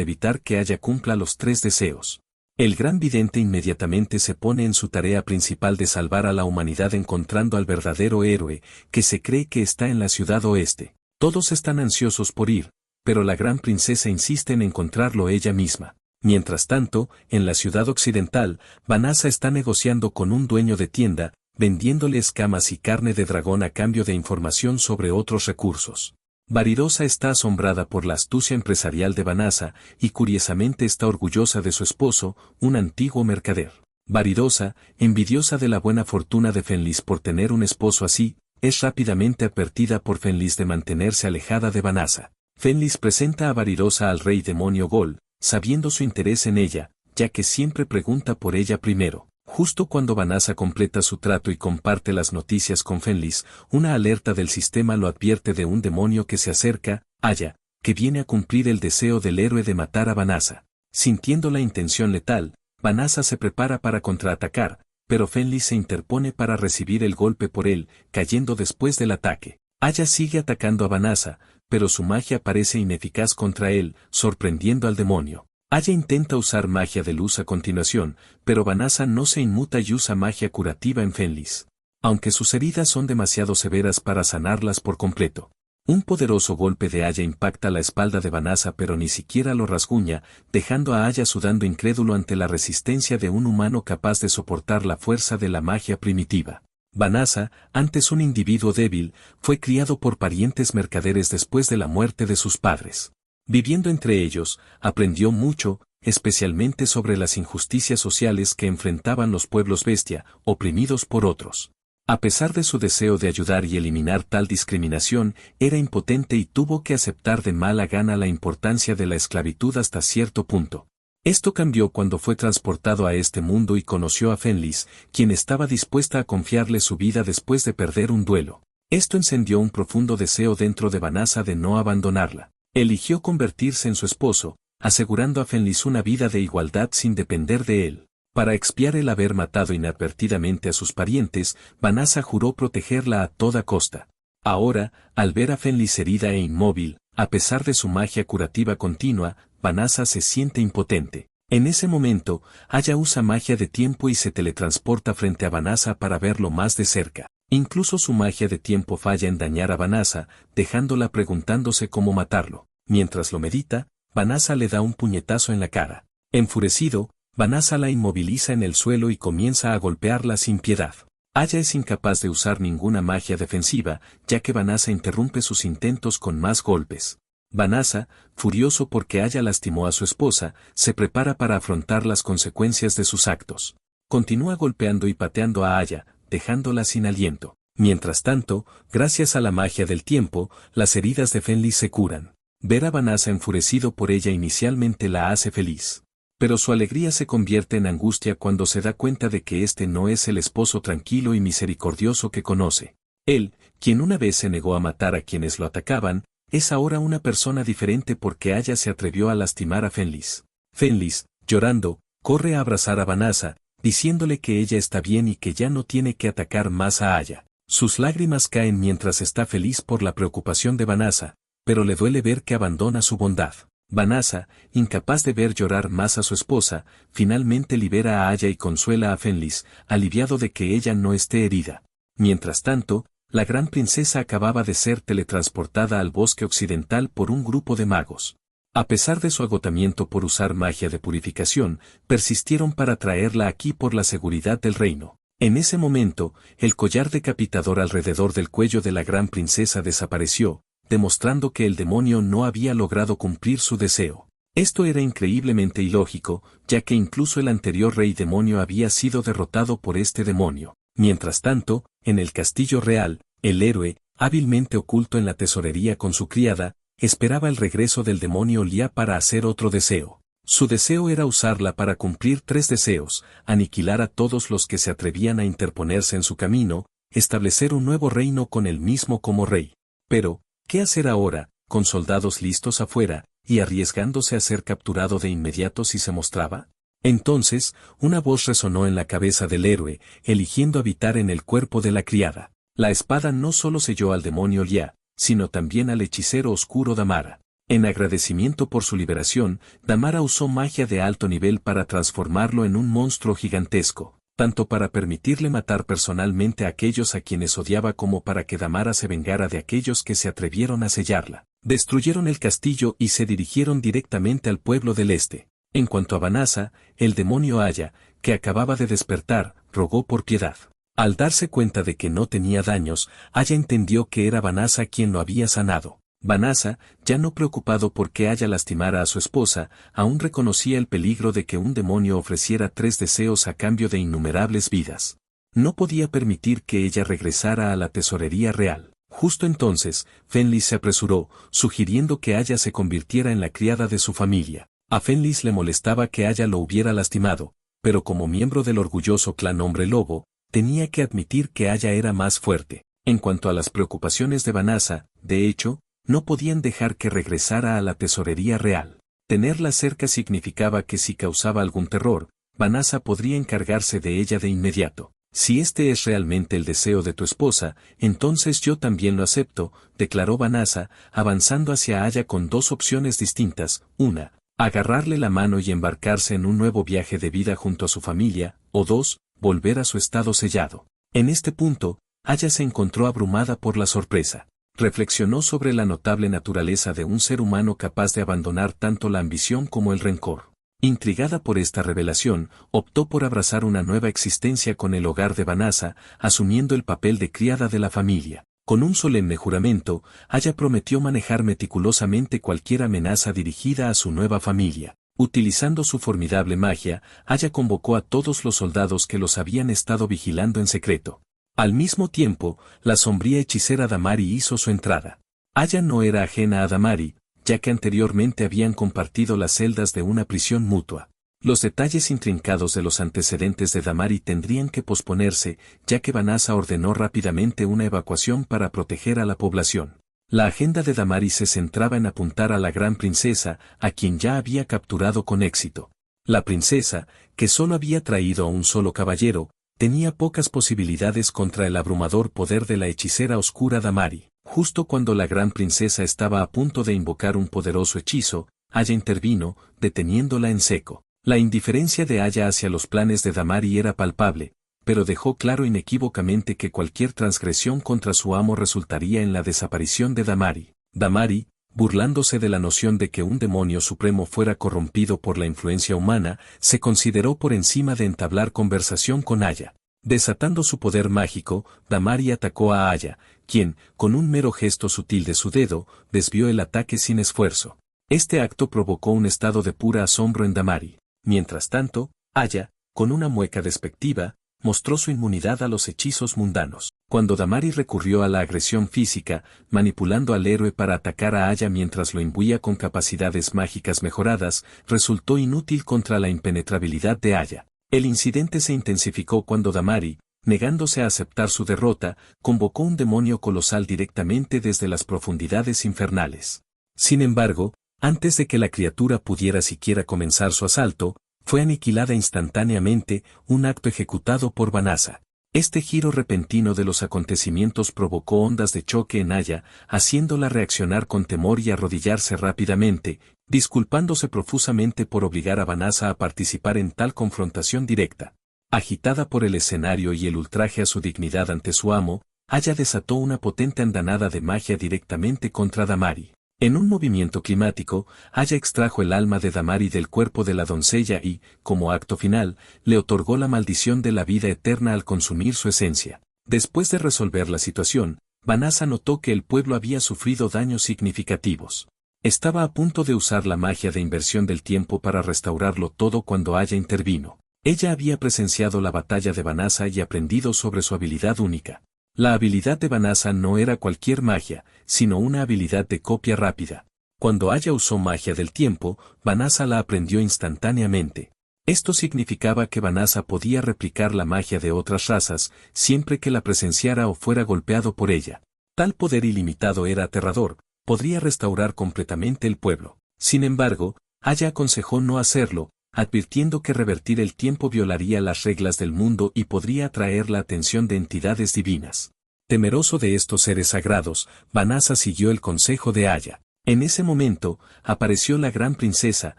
evitar que Aya cumpla los 3 deseos. El gran vidente inmediatamente se pone en su tarea principal de salvar a la humanidad encontrando al verdadero héroe, que se cree que está en la ciudad oeste. Todos están ansiosos por ir, pero la gran princesa insiste en encontrarlo ella misma. Mientras tanto, en la ciudad occidental, Vanessa está negociando con un dueño de tienda, vendiéndole escamas y carne de dragón a cambio de información sobre otros recursos. Varidosa está asombrada por la astucia empresarial de Vanessa y curiosamente está orgullosa de su esposo, un antiguo mercader. Varidosa, envidiosa de la buena fortuna de Fenlis por tener un esposo así, es rápidamente advertida por Fenlis de mantenerse alejada de Vanessa. Fenlis presenta a Varidosa al rey demonio Gol, sabiendo su interés en ella, ya que siempre pregunta por ella primero. Justo cuando Vanessa completa su trato y comparte las noticias con Fenlis, una alerta del sistema lo advierte de un demonio que se acerca, Aya, que viene a cumplir el deseo del héroe de matar a Vanessa. Sintiendo la intención letal, Vanessa se prepara para contraatacar, pero Fenlis se interpone para recibir el golpe por él, cayendo después del ataque. Aya sigue atacando a Vanessa, pero su magia parece ineficaz contra él, sorprendiendo al demonio. Aya intenta usar magia de luz a continuación, pero Vanessa no se inmuta y usa magia curativa en Fenlis. Aunque sus heridas son demasiado severas para sanarlas por completo. Un poderoso golpe de Aya impacta la espalda de Vanessa pero ni siquiera lo rasguña, dejando a Aya sudando incrédulo ante la resistencia de un humano capaz de soportar la fuerza de la magia primitiva. Vanessa, antes un individuo débil, fue criado por parientes mercaderes después de la muerte de sus padres. Viviendo entre ellos, aprendió mucho, especialmente sobre las injusticias sociales que enfrentaban los pueblos bestia, oprimidos por otros. A pesar de su deseo de ayudar y eliminar tal discriminación, era impotente y tuvo que aceptar de mala gana la importancia de la esclavitud hasta cierto punto. Esto cambió cuando fue transportado a este mundo y conoció a Fenlis, quien estaba dispuesta a confiarle su vida después de perder un duelo. Esto encendió un profundo deseo dentro de Vanessa de no abandonarla. Eligió convertirse en su esposo, asegurando a Fenlis una vida de igualdad sin depender de él. Para expiar el haber matado inadvertidamente a sus parientes, Vanessa juró protegerla a toda costa. Ahora, al ver a Fenlis herida e inmóvil, a pesar de su magia curativa continua, Vanessa se siente impotente. En ese momento, Aya usa magia de tiempo y se teletransporta frente a Vanessa para verlo más de cerca. Incluso su magia de tiempo falla en dañar a Vanessa, dejándola preguntándose cómo matarlo. Mientras lo medita, Vanessa le da un puñetazo en la cara. Enfurecido, Vanessa la inmoviliza en el suelo y comienza a golpearla sin piedad. Aya es incapaz de usar ninguna magia defensiva, ya que Vanessa interrumpe sus intentos con más golpes. Vanessa, furioso porque Aya lastimó a su esposa, se prepara para afrontar las consecuencias de sus actos. Continúa golpeando y pateando a Aya, dejándola sin aliento. Mientras tanto, gracias a la magia del tiempo, las heridas de Fenlis se curan. Ver a Vanessa enfurecido por ella inicialmente la hace feliz. Pero su alegría se convierte en angustia cuando se da cuenta de que este no es el esposo tranquilo y misericordioso que conoce. Él, quien una vez se negó a matar a quienes lo atacaban, es ahora una persona diferente porque Aya se atrevió a lastimar a Fenlis. Fenlis, llorando, corre a abrazar a Vanessa, diciéndole que ella está bien y que ya no tiene que atacar más a Aya. Sus lágrimas caen mientras está feliz por la preocupación de Vanessa, pero le duele ver que abandona su bondad. Vanessa, incapaz de ver llorar más a su esposa, finalmente libera a Aya y consuela a Fenlis, aliviado de que ella no esté herida. Mientras tanto, la gran princesa acababa de ser teletransportada al bosque occidental por un grupo de magos. A pesar de su agotamiento por usar magia de purificación, persistieron para traerla aquí por la seguridad del reino. En ese momento, el collar decapitador alrededor del cuello de la gran princesa desapareció, demostrando que el demonio no había logrado cumplir su deseo. Esto era increíblemente ilógico, ya que incluso el anterior rey demonio había sido derrotado por este demonio. Mientras tanto, en el castillo real, el héroe, hábilmente oculto en la tesorería con su criada, esperaba el regreso del demonio Lia para hacer otro deseo. Su deseo era usarla para cumplir 3 deseos, aniquilar a todos los que se atrevían a interponerse en su camino, establecer un nuevo reino con él mismo como rey. Pero, ¿qué hacer ahora, con soldados listos afuera, y arriesgándose a ser capturado de inmediato si se mostraba? Entonces, una voz resonó en la cabeza del héroe, eligiendo habitar en el cuerpo de la criada. La espada no solo selló al demonio Liá, sino también al hechicero oscuro Damara. En agradecimiento por su liberación, Damara usó magia de alto nivel para transformarlo en un monstruo gigantesco, tanto para permitirle matar personalmente a aquellos a quienes odiaba como para que Damara se vengara de aquellos que se atrevieron a sellarla. Destruyeron el castillo y se dirigieron directamente al pueblo del este. En cuanto a Vanasa, el demonio Aya, que acababa de despertar, rogó por piedad. Al darse cuenta de que no tenía daños, Aya entendió que era Vanasa quien lo había sanado. Vanasa, ya no preocupado por que Aya lastimara a su esposa, aún reconocía el peligro de que un demonio ofreciera 3 deseos a cambio de innumerables vidas. No podía permitir que ella regresara a la tesorería real. Justo entonces, Fenlis se apresuró, sugiriendo que Aya se convirtiera en la criada de su familia. A Fenlis le molestaba que Aya lo hubiera lastimado, pero como miembro del orgulloso clan Hombre Lobo, tenía que admitir que Aya era más fuerte. En cuanto a las preocupaciones de Vanasa, de hecho, no podían dejar que regresara a la tesorería real. Tenerla cerca significaba que si causaba algún terror, Vanasa podría encargarse de ella de inmediato. Si este es realmente el deseo de tu esposa, entonces yo también lo acepto, declaró Vanasa, avanzando hacia Aya con 2 opciones distintas, una, agarrarle la mano y embarcarse en un nuevo viaje de vida junto a su familia, o 2, volver a su estado sellado. En este punto, Aya se encontró abrumada por la sorpresa. Reflexionó sobre la notable naturaleza de un ser humano capaz de abandonar tanto la ambición como el rencor. Intrigada por esta revelación, optó por abrazar una nueva existencia con el hogar de Vanasa, asumiendo el papel de criada de la familia. Con un solemne juramento, Aya prometió manejar meticulosamente cualquier amenaza dirigida a su nueva familia. Utilizando su formidable magia, Aya convocó a todos los soldados que los habían estado vigilando en secreto. Al mismo tiempo, la sombría hechicera Damari hizo su entrada. Aya no era ajena a Damari, ya que anteriormente habían compartido las celdas de una prisión mutua. Los detalles intrincados de los antecedentes de Damari tendrían que posponerse, ya que Vanasa ordenó rápidamente una evacuación para proteger a la población. La agenda de Damari se centraba en apuntar a la gran princesa, a quien ya había capturado con éxito. La princesa, que solo había traído a un solo caballero, tenía pocas posibilidades contra el abrumador poder de la hechicera oscura Damari. Justo cuando la gran princesa estaba a punto de invocar un poderoso hechizo, Aya intervino, deteniéndola en seco. La indiferencia de Aya hacia los planes de Damari era palpable, pero dejó claro inequívocamente que cualquier transgresión contra su amo resultaría en la desaparición de Damari. Damari, burlándose de la noción de que un demonio supremo fuera corrompido por la influencia humana, se consideró por encima de entablar conversación con Aya. Desatando su poder mágico, Damari atacó a Aya, quien, con un mero gesto sutil de su dedo, desvió el ataque sin esfuerzo. Este acto provocó un estado de pura asombro en Damari. Mientras tanto, Aya, con una mueca despectiva, mostró su inmunidad a los hechizos mundanos. Cuando Damari recurrió a la agresión física, manipulando al héroe para atacar a Aya mientras lo imbuía con capacidades mágicas mejoradas, resultó inútil contra la impenetrabilidad de Aya. El incidente se intensificó cuando Damari, negándose a aceptar su derrota, convocó un demonio colosal directamente desde las profundidades infernales. Sin embargo, antes de que la criatura pudiera siquiera comenzar su asalto, fue aniquilada instantáneamente, un acto ejecutado por Vanasa. Este giro repentino de los acontecimientos provocó ondas de choque en Aya, haciéndola reaccionar con temor y arrodillarse rápidamente, disculpándose profusamente por obligar a Vanasa a participar en tal confrontación directa. Agitada por el escenario y el ultraje a su dignidad ante su amo, Aya desató una potente andanada de magia directamente contra Damari. En un movimiento climático, Aya extrajo el alma de Damari del cuerpo de la doncella y, como acto final, le otorgó la maldición de la vida eterna al consumir su esencia. Después de resolver la situación, Vanasa notó que el pueblo había sufrido daños significativos. Estaba a punto de usar la magia de inversión del tiempo para restaurarlo todo cuando Aya intervino. Ella había presenciado la batalla de Vanasa y aprendido sobre su habilidad única. La habilidad de Vanasa no era cualquier magia, sino una habilidad de copia rápida. Cuando Aya usó magia del tiempo, Vanasa la aprendió instantáneamente. Esto significaba que Vanasa podía replicar la magia de otras razas, siempre que la presenciara o fuera golpeado por ella. Tal poder ilimitado era aterrador, podría restaurar completamente el pueblo. Sin embargo, Aya aconsejó no hacerlo, advirtiendo que revertir el tiempo violaría las reglas del mundo y podría atraer la atención de entidades divinas. Temeroso de estos seres sagrados, Vanasa siguió el consejo de Aya. En ese momento, apareció la gran princesa,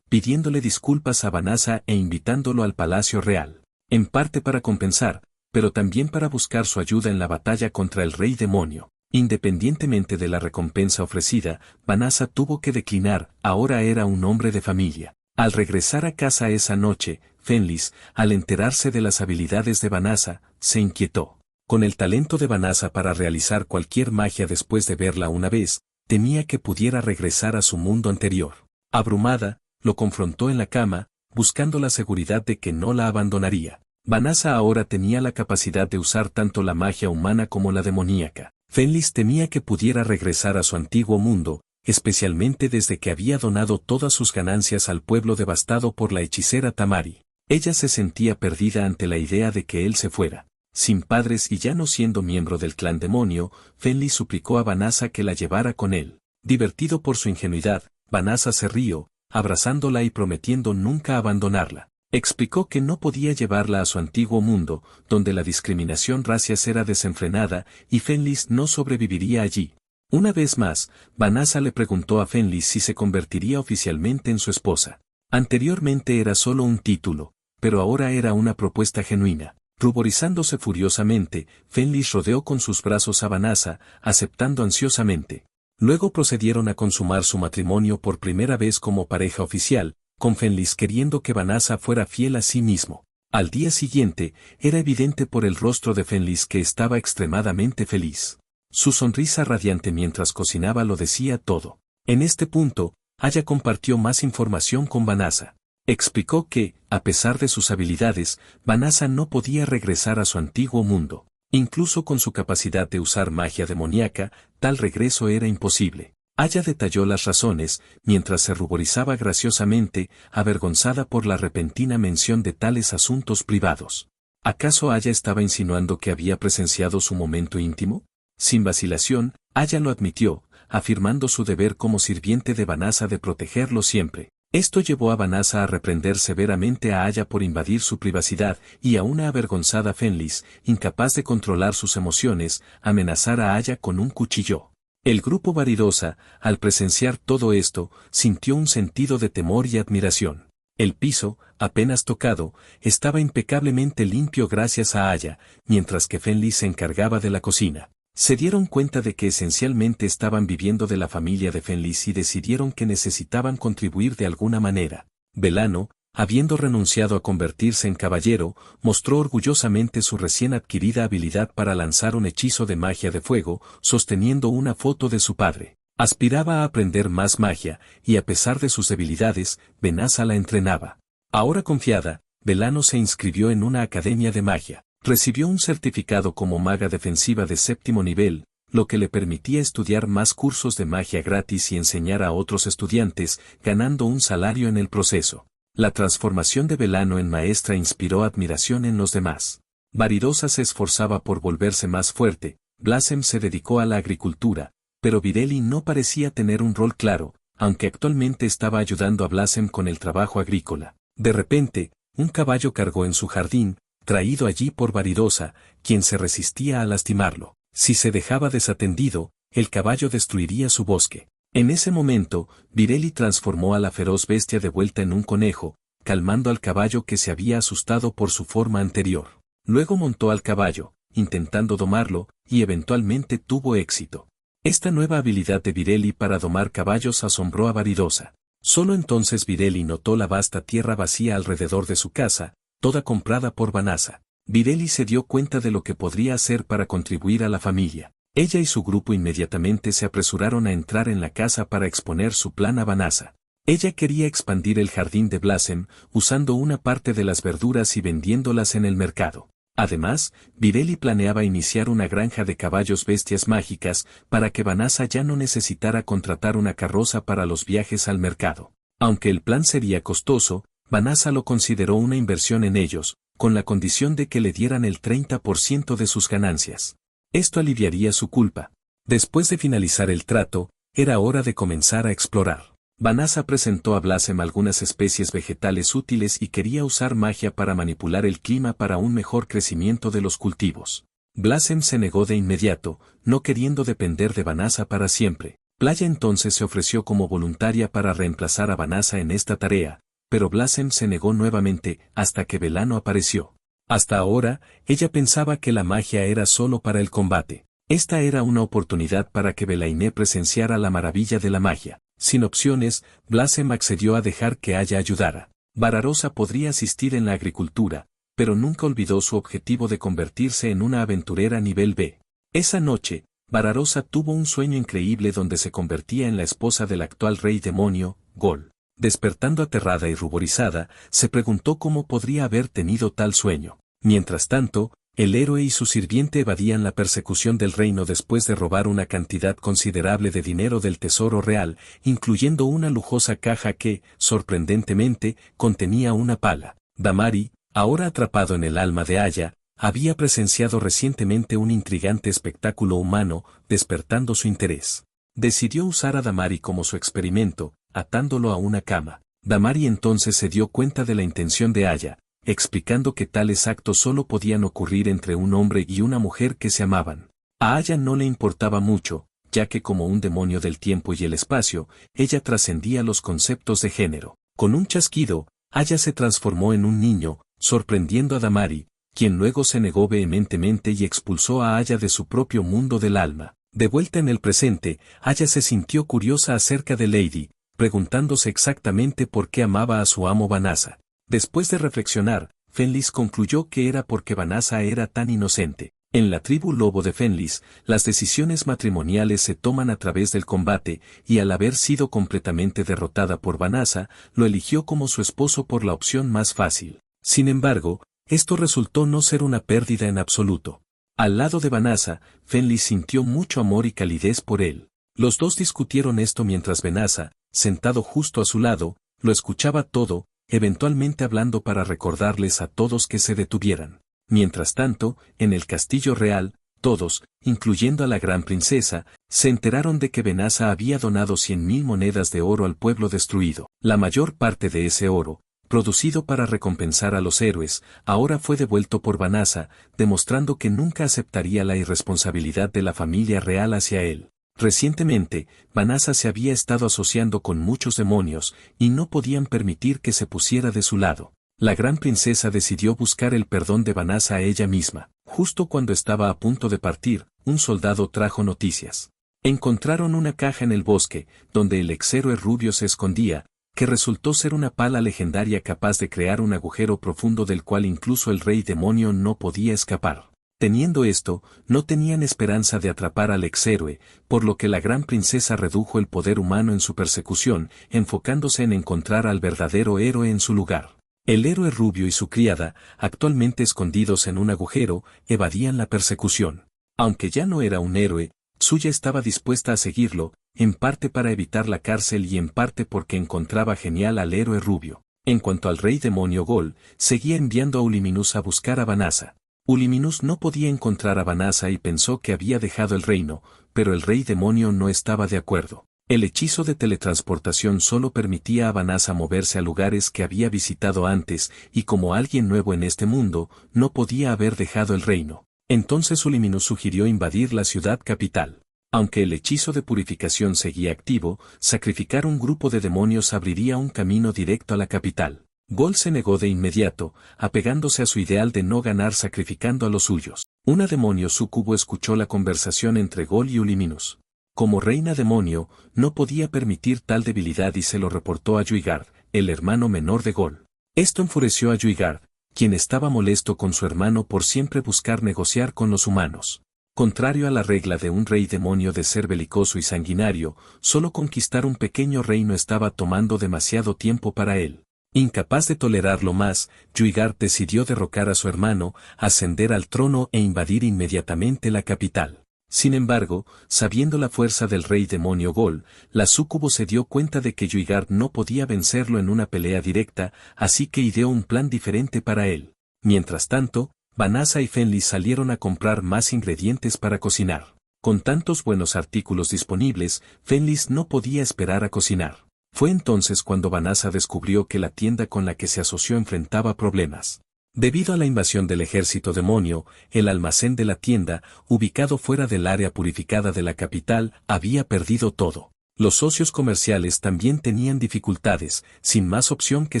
pidiéndole disculpas a Vanasa e invitándolo al palacio real, en parte para compensar, pero también para buscar su ayuda en la batalla contra el rey demonio. Independientemente de la recompensa ofrecida, Vanasa tuvo que declinar, ahora era un hombre de familia. Al regresar a casa esa noche, Fenris, al enterarse de las habilidades de Vanasa, se inquietó. Con el talento de Vanasa para realizar cualquier magia después de verla una vez, temía que pudiera regresar a su mundo anterior. Abrumada, lo confrontó en la cama, buscando la seguridad de que no la abandonaría. Vanasa ahora tenía la capacidad de usar tanto la magia humana como la demoníaca. Fenris temía que pudiera regresar a su antiguo mundo, especialmente desde que había donado todas sus ganancias al pueblo devastado por la hechicera Tamari. Ella se sentía perdida ante la idea de que él se fuera. Sin padres y ya no siendo miembro del clan demonio, Fenris suplicó a Vanasa que la llevara con él. Divertido por su ingenuidad, Vanasa se rió, abrazándola y prometiendo nunca abandonarla. Explicó que no podía llevarla a su antiguo mundo, donde la discriminación racial era desenfrenada y Fenris no sobreviviría allí. Una vez más, Vanasa le preguntó a Fenris si se convertiría oficialmente en su esposa. Anteriormente era solo un título, pero ahora era una propuesta genuina. Ruborizándose furiosamente, Fenris rodeó con sus brazos a Vanasa, aceptando ansiosamente. Luego procedieron a consumar su matrimonio por primera vez como pareja oficial, con Fenris queriendo que Vanasa fuera fiel a sí mismo. Al día siguiente, era evidente por el rostro de Fenris que estaba extremadamente feliz. Su sonrisa radiante mientras cocinaba lo decía todo. En este punto, Aya compartió más información con Vanasa. Explicó que, a pesar de sus habilidades, Vanasa no podía regresar a su antiguo mundo. Incluso con su capacidad de usar magia demoníaca, tal regreso era imposible. Aya detalló las razones, mientras se ruborizaba graciosamente, avergonzada por la repentina mención de tales asuntos privados. ¿Acaso Aya estaba insinuando que había presenciado su momento íntimo? Sin vacilación, Aya lo admitió, afirmando su deber como sirviente de Vanasa de protegerlo siempre. Esto llevó a Vanasa a reprender severamente a Aya por invadir su privacidad y a una avergonzada Fenris, incapaz de controlar sus emociones, amenazar a Aya con un cuchillo. El grupo Varidosa, al presenciar todo esto, sintió un sentido de temor y admiración. El piso, apenas tocado, estaba impecablemente limpio gracias a Aya, mientras que Fenris se encargaba de la cocina. Se dieron cuenta de que esencialmente estaban viviendo de la familia de Fenris y decidieron que necesitaban contribuir de alguna manera. Velano, habiendo renunciado a convertirse en caballero, mostró orgullosamente su recién adquirida habilidad para lanzar un hechizo de magia de fuego, sosteniendo una foto de su padre. Aspiraba a aprender más magia, y a pesar de sus debilidades, Vanasa la entrenaba. Ahora confiada, Velano se inscribió en una academia de magia. Recibió un certificado como maga defensiva de 7º nivel, lo que le permitía estudiar más cursos de magia gratis y enseñar a otros estudiantes, ganando un salario en el proceso. La transformación de Velano en maestra inspiró admiración en los demás. Varidosa se esforzaba por volverse más fuerte, Blasem se dedicó a la agricultura, pero Vireli no parecía tener un rol claro, aunque actualmente estaba ayudando a Blasem con el trabajo agrícola. De repente, un caballo cargó en su jardín, traído allí por Varidosa, quien se resistía a lastimarlo. Si se dejaba desatendido, el caballo destruiría su bosque. En ese momento, Vireli transformó a la feroz bestia de vuelta en un conejo, calmando al caballo que se había asustado por su forma anterior. Luego montó al caballo, intentando domarlo, y eventualmente tuvo éxito. Esta nueva habilidad de Vireli para domar caballos asombró a Varidosa. Solo entonces Vireli notó la vasta tierra vacía alrededor de su casa, toda comprada por Vanasa. Vireli se dio cuenta de lo que podría hacer para contribuir a la familia. Ella y su grupo inmediatamente se apresuraron a entrar en la casa para exponer su plan a Vanasa. Ella quería expandir el jardín de Blasem, usando una parte de las verduras y vendiéndolas en el mercado. Además, Vireli planeaba iniciar una granja de caballos bestias mágicas, para que Vanasa ya no necesitara contratar una carroza para los viajes al mercado. Aunque el plan sería costoso, Vanasa lo consideró una inversión en ellos, con la condición de que le dieran el 30% de sus ganancias. Esto aliviaría su culpa. Después de finalizar el trato, era hora de comenzar a explorar. Vanasa presentó a Blasem algunas especies vegetales útiles y quería usar magia para manipular el clima para un mejor crecimiento de los cultivos. Blasem se negó de inmediato, no queriendo depender de Vanasa para siempre. Playa entonces se ofreció como voluntaria para reemplazar a Vanasa en esta tarea, pero Blasem se negó nuevamente hasta que Velano apareció. Hasta ahora, ella pensaba que la magia era solo para el combate. Esta era una oportunidad para que Belainé presenciara la maravilla de la magia. Sin opciones, Blasem accedió a dejar que Aya ayudara. Vararosa podría asistir en la agricultura, pero nunca olvidó su objetivo de convertirse en una aventurera nivel B. Esa noche, Vararosa tuvo un sueño increíble donde se convertía en la esposa del actual rey demonio, Gol. Despertando aterrada y ruborizada, se preguntó cómo podría haber tenido tal sueño. Mientras tanto, el héroe y su sirviente evadían la persecución del reino después de robar una cantidad considerable de dinero del tesoro real, incluyendo una lujosa caja que, sorprendentemente, contenía una pala. Damari, ahora atrapado en el alma de Aya, había presenciado recientemente un intrigante espectáculo humano, despertando su interés. Decidió usar a Damari como su experimento, atándolo a una cama. Damari entonces se dio cuenta de la intención de Aya, explicando que tales actos solo podían ocurrir entre un hombre y una mujer que se amaban. A Aya no le importaba mucho, ya que como un demonio del tiempo y el espacio, ella trascendía los conceptos de género. Con un chasquido, Aya se transformó en un niño, sorprendiendo a Damari, quien luego se negó vehementemente y expulsó a Aya de su propio mundo del alma. De vuelta en el presente, Aya se sintió curiosa acerca de Lady, preguntándose exactamente por qué amaba a su amo Vanasa. Después de reflexionar, Fenlis concluyó que era porque Vanasa era tan inocente. En la tribu lobo de Fenlis, las decisiones matrimoniales se toman a través del combate, y al haber sido completamente derrotada por Vanasa, lo eligió como su esposo por la opción más fácil. Sin embargo, esto resultó no ser una pérdida en absoluto. Al lado de Vanasa, Fenlis sintió mucho amor y calidez por él. Los dos discutieron esto mientras Vanasa, sentado justo a su lado, lo escuchaba todo, eventualmente hablando para recordarles a todos que se detuvieran. Mientras tanto, en el castillo real, todos, incluyendo a la gran princesa, se enteraron de que Vanasa había donado 100.000 monedas de oro al pueblo destruido. La mayor parte de ese oro, producido para recompensar a los héroes, ahora fue devuelto por Vanasa, demostrando que nunca aceptaría la irresponsabilidad de la familia real hacia él. Recientemente, Vanasa se había estado asociando con muchos demonios, y no podían permitir que se pusiera de su lado. La gran princesa decidió buscar el perdón de Vanasa a ella misma. Justo cuando estaba a punto de partir, un soldado trajo noticias. Encontraron una caja en el bosque, donde el ex-héroe rubio se escondía, que resultó ser una pala legendaria capaz de crear un agujero profundo del cual incluso el rey demonio no podía escapar. Teniendo esto, no tenían esperanza de atrapar al ex-héroe, por lo que la gran princesa redujo el poder humano en su persecución, enfocándose en encontrar al verdadero héroe en su lugar. El héroe rubio y su criada, actualmente escondidos en un agujero, evadían la persecución. Aunque ya no era un héroe, Tsuya estaba dispuesta a seguirlo, en parte para evitar la cárcel y en parte porque encontraba genial al héroe rubio. En cuanto al rey demonio Gol, seguía enviando a Uliminus a buscar a Vanasa. Uliminus no podía encontrar a Vanasa y pensó que había dejado el reino, pero el rey demonio no estaba de acuerdo. El hechizo de teletransportación solo permitía a Vanasa moverse a lugares que había visitado antes, y como alguien nuevo en este mundo, no podía haber dejado el reino. Entonces Uliminus sugirió invadir la ciudad capital. Aunque el hechizo de purificación seguía activo, sacrificar un grupo de demonios abriría un camino directo a la capital. Gol se negó de inmediato, apegándose a su ideal de no ganar sacrificando a los suyos. Una demonio súcubo escuchó la conversación entre Gol y Uliminus. Como reina demonio, no podía permitir tal debilidad y se lo reportó a Yuigard, el hermano menor de Gol. Esto enfureció a Yuigard, quien estaba molesto con su hermano por siempre buscar negociar con los humanos. Contrario a la regla de un rey demonio de ser belicoso y sanguinario, solo conquistar un pequeño reino estaba tomando demasiado tiempo para él. Incapaz de tolerarlo más, Yuigard decidió derrocar a su hermano, ascender al trono e invadir inmediatamente la capital. Sin embargo, sabiendo la fuerza del rey demonio Gol, la súcubo se dio cuenta de que Yuigard no podía vencerlo en una pelea directa, así que ideó un plan diferente para él. Mientras tanto, Vanasa y Fenlis salieron a comprar más ingredientes para cocinar. Con tantos buenos artículos disponibles, Fenlis no podía esperar a cocinar. Fue entonces cuando Vanessa descubrió que la tienda con la que se asoció enfrentaba problemas. Debido a la invasión del ejército demonio, el almacén de la tienda, ubicado fuera del área purificada de la capital, había perdido todo. Los socios comerciales también tenían dificultades, sin más opción que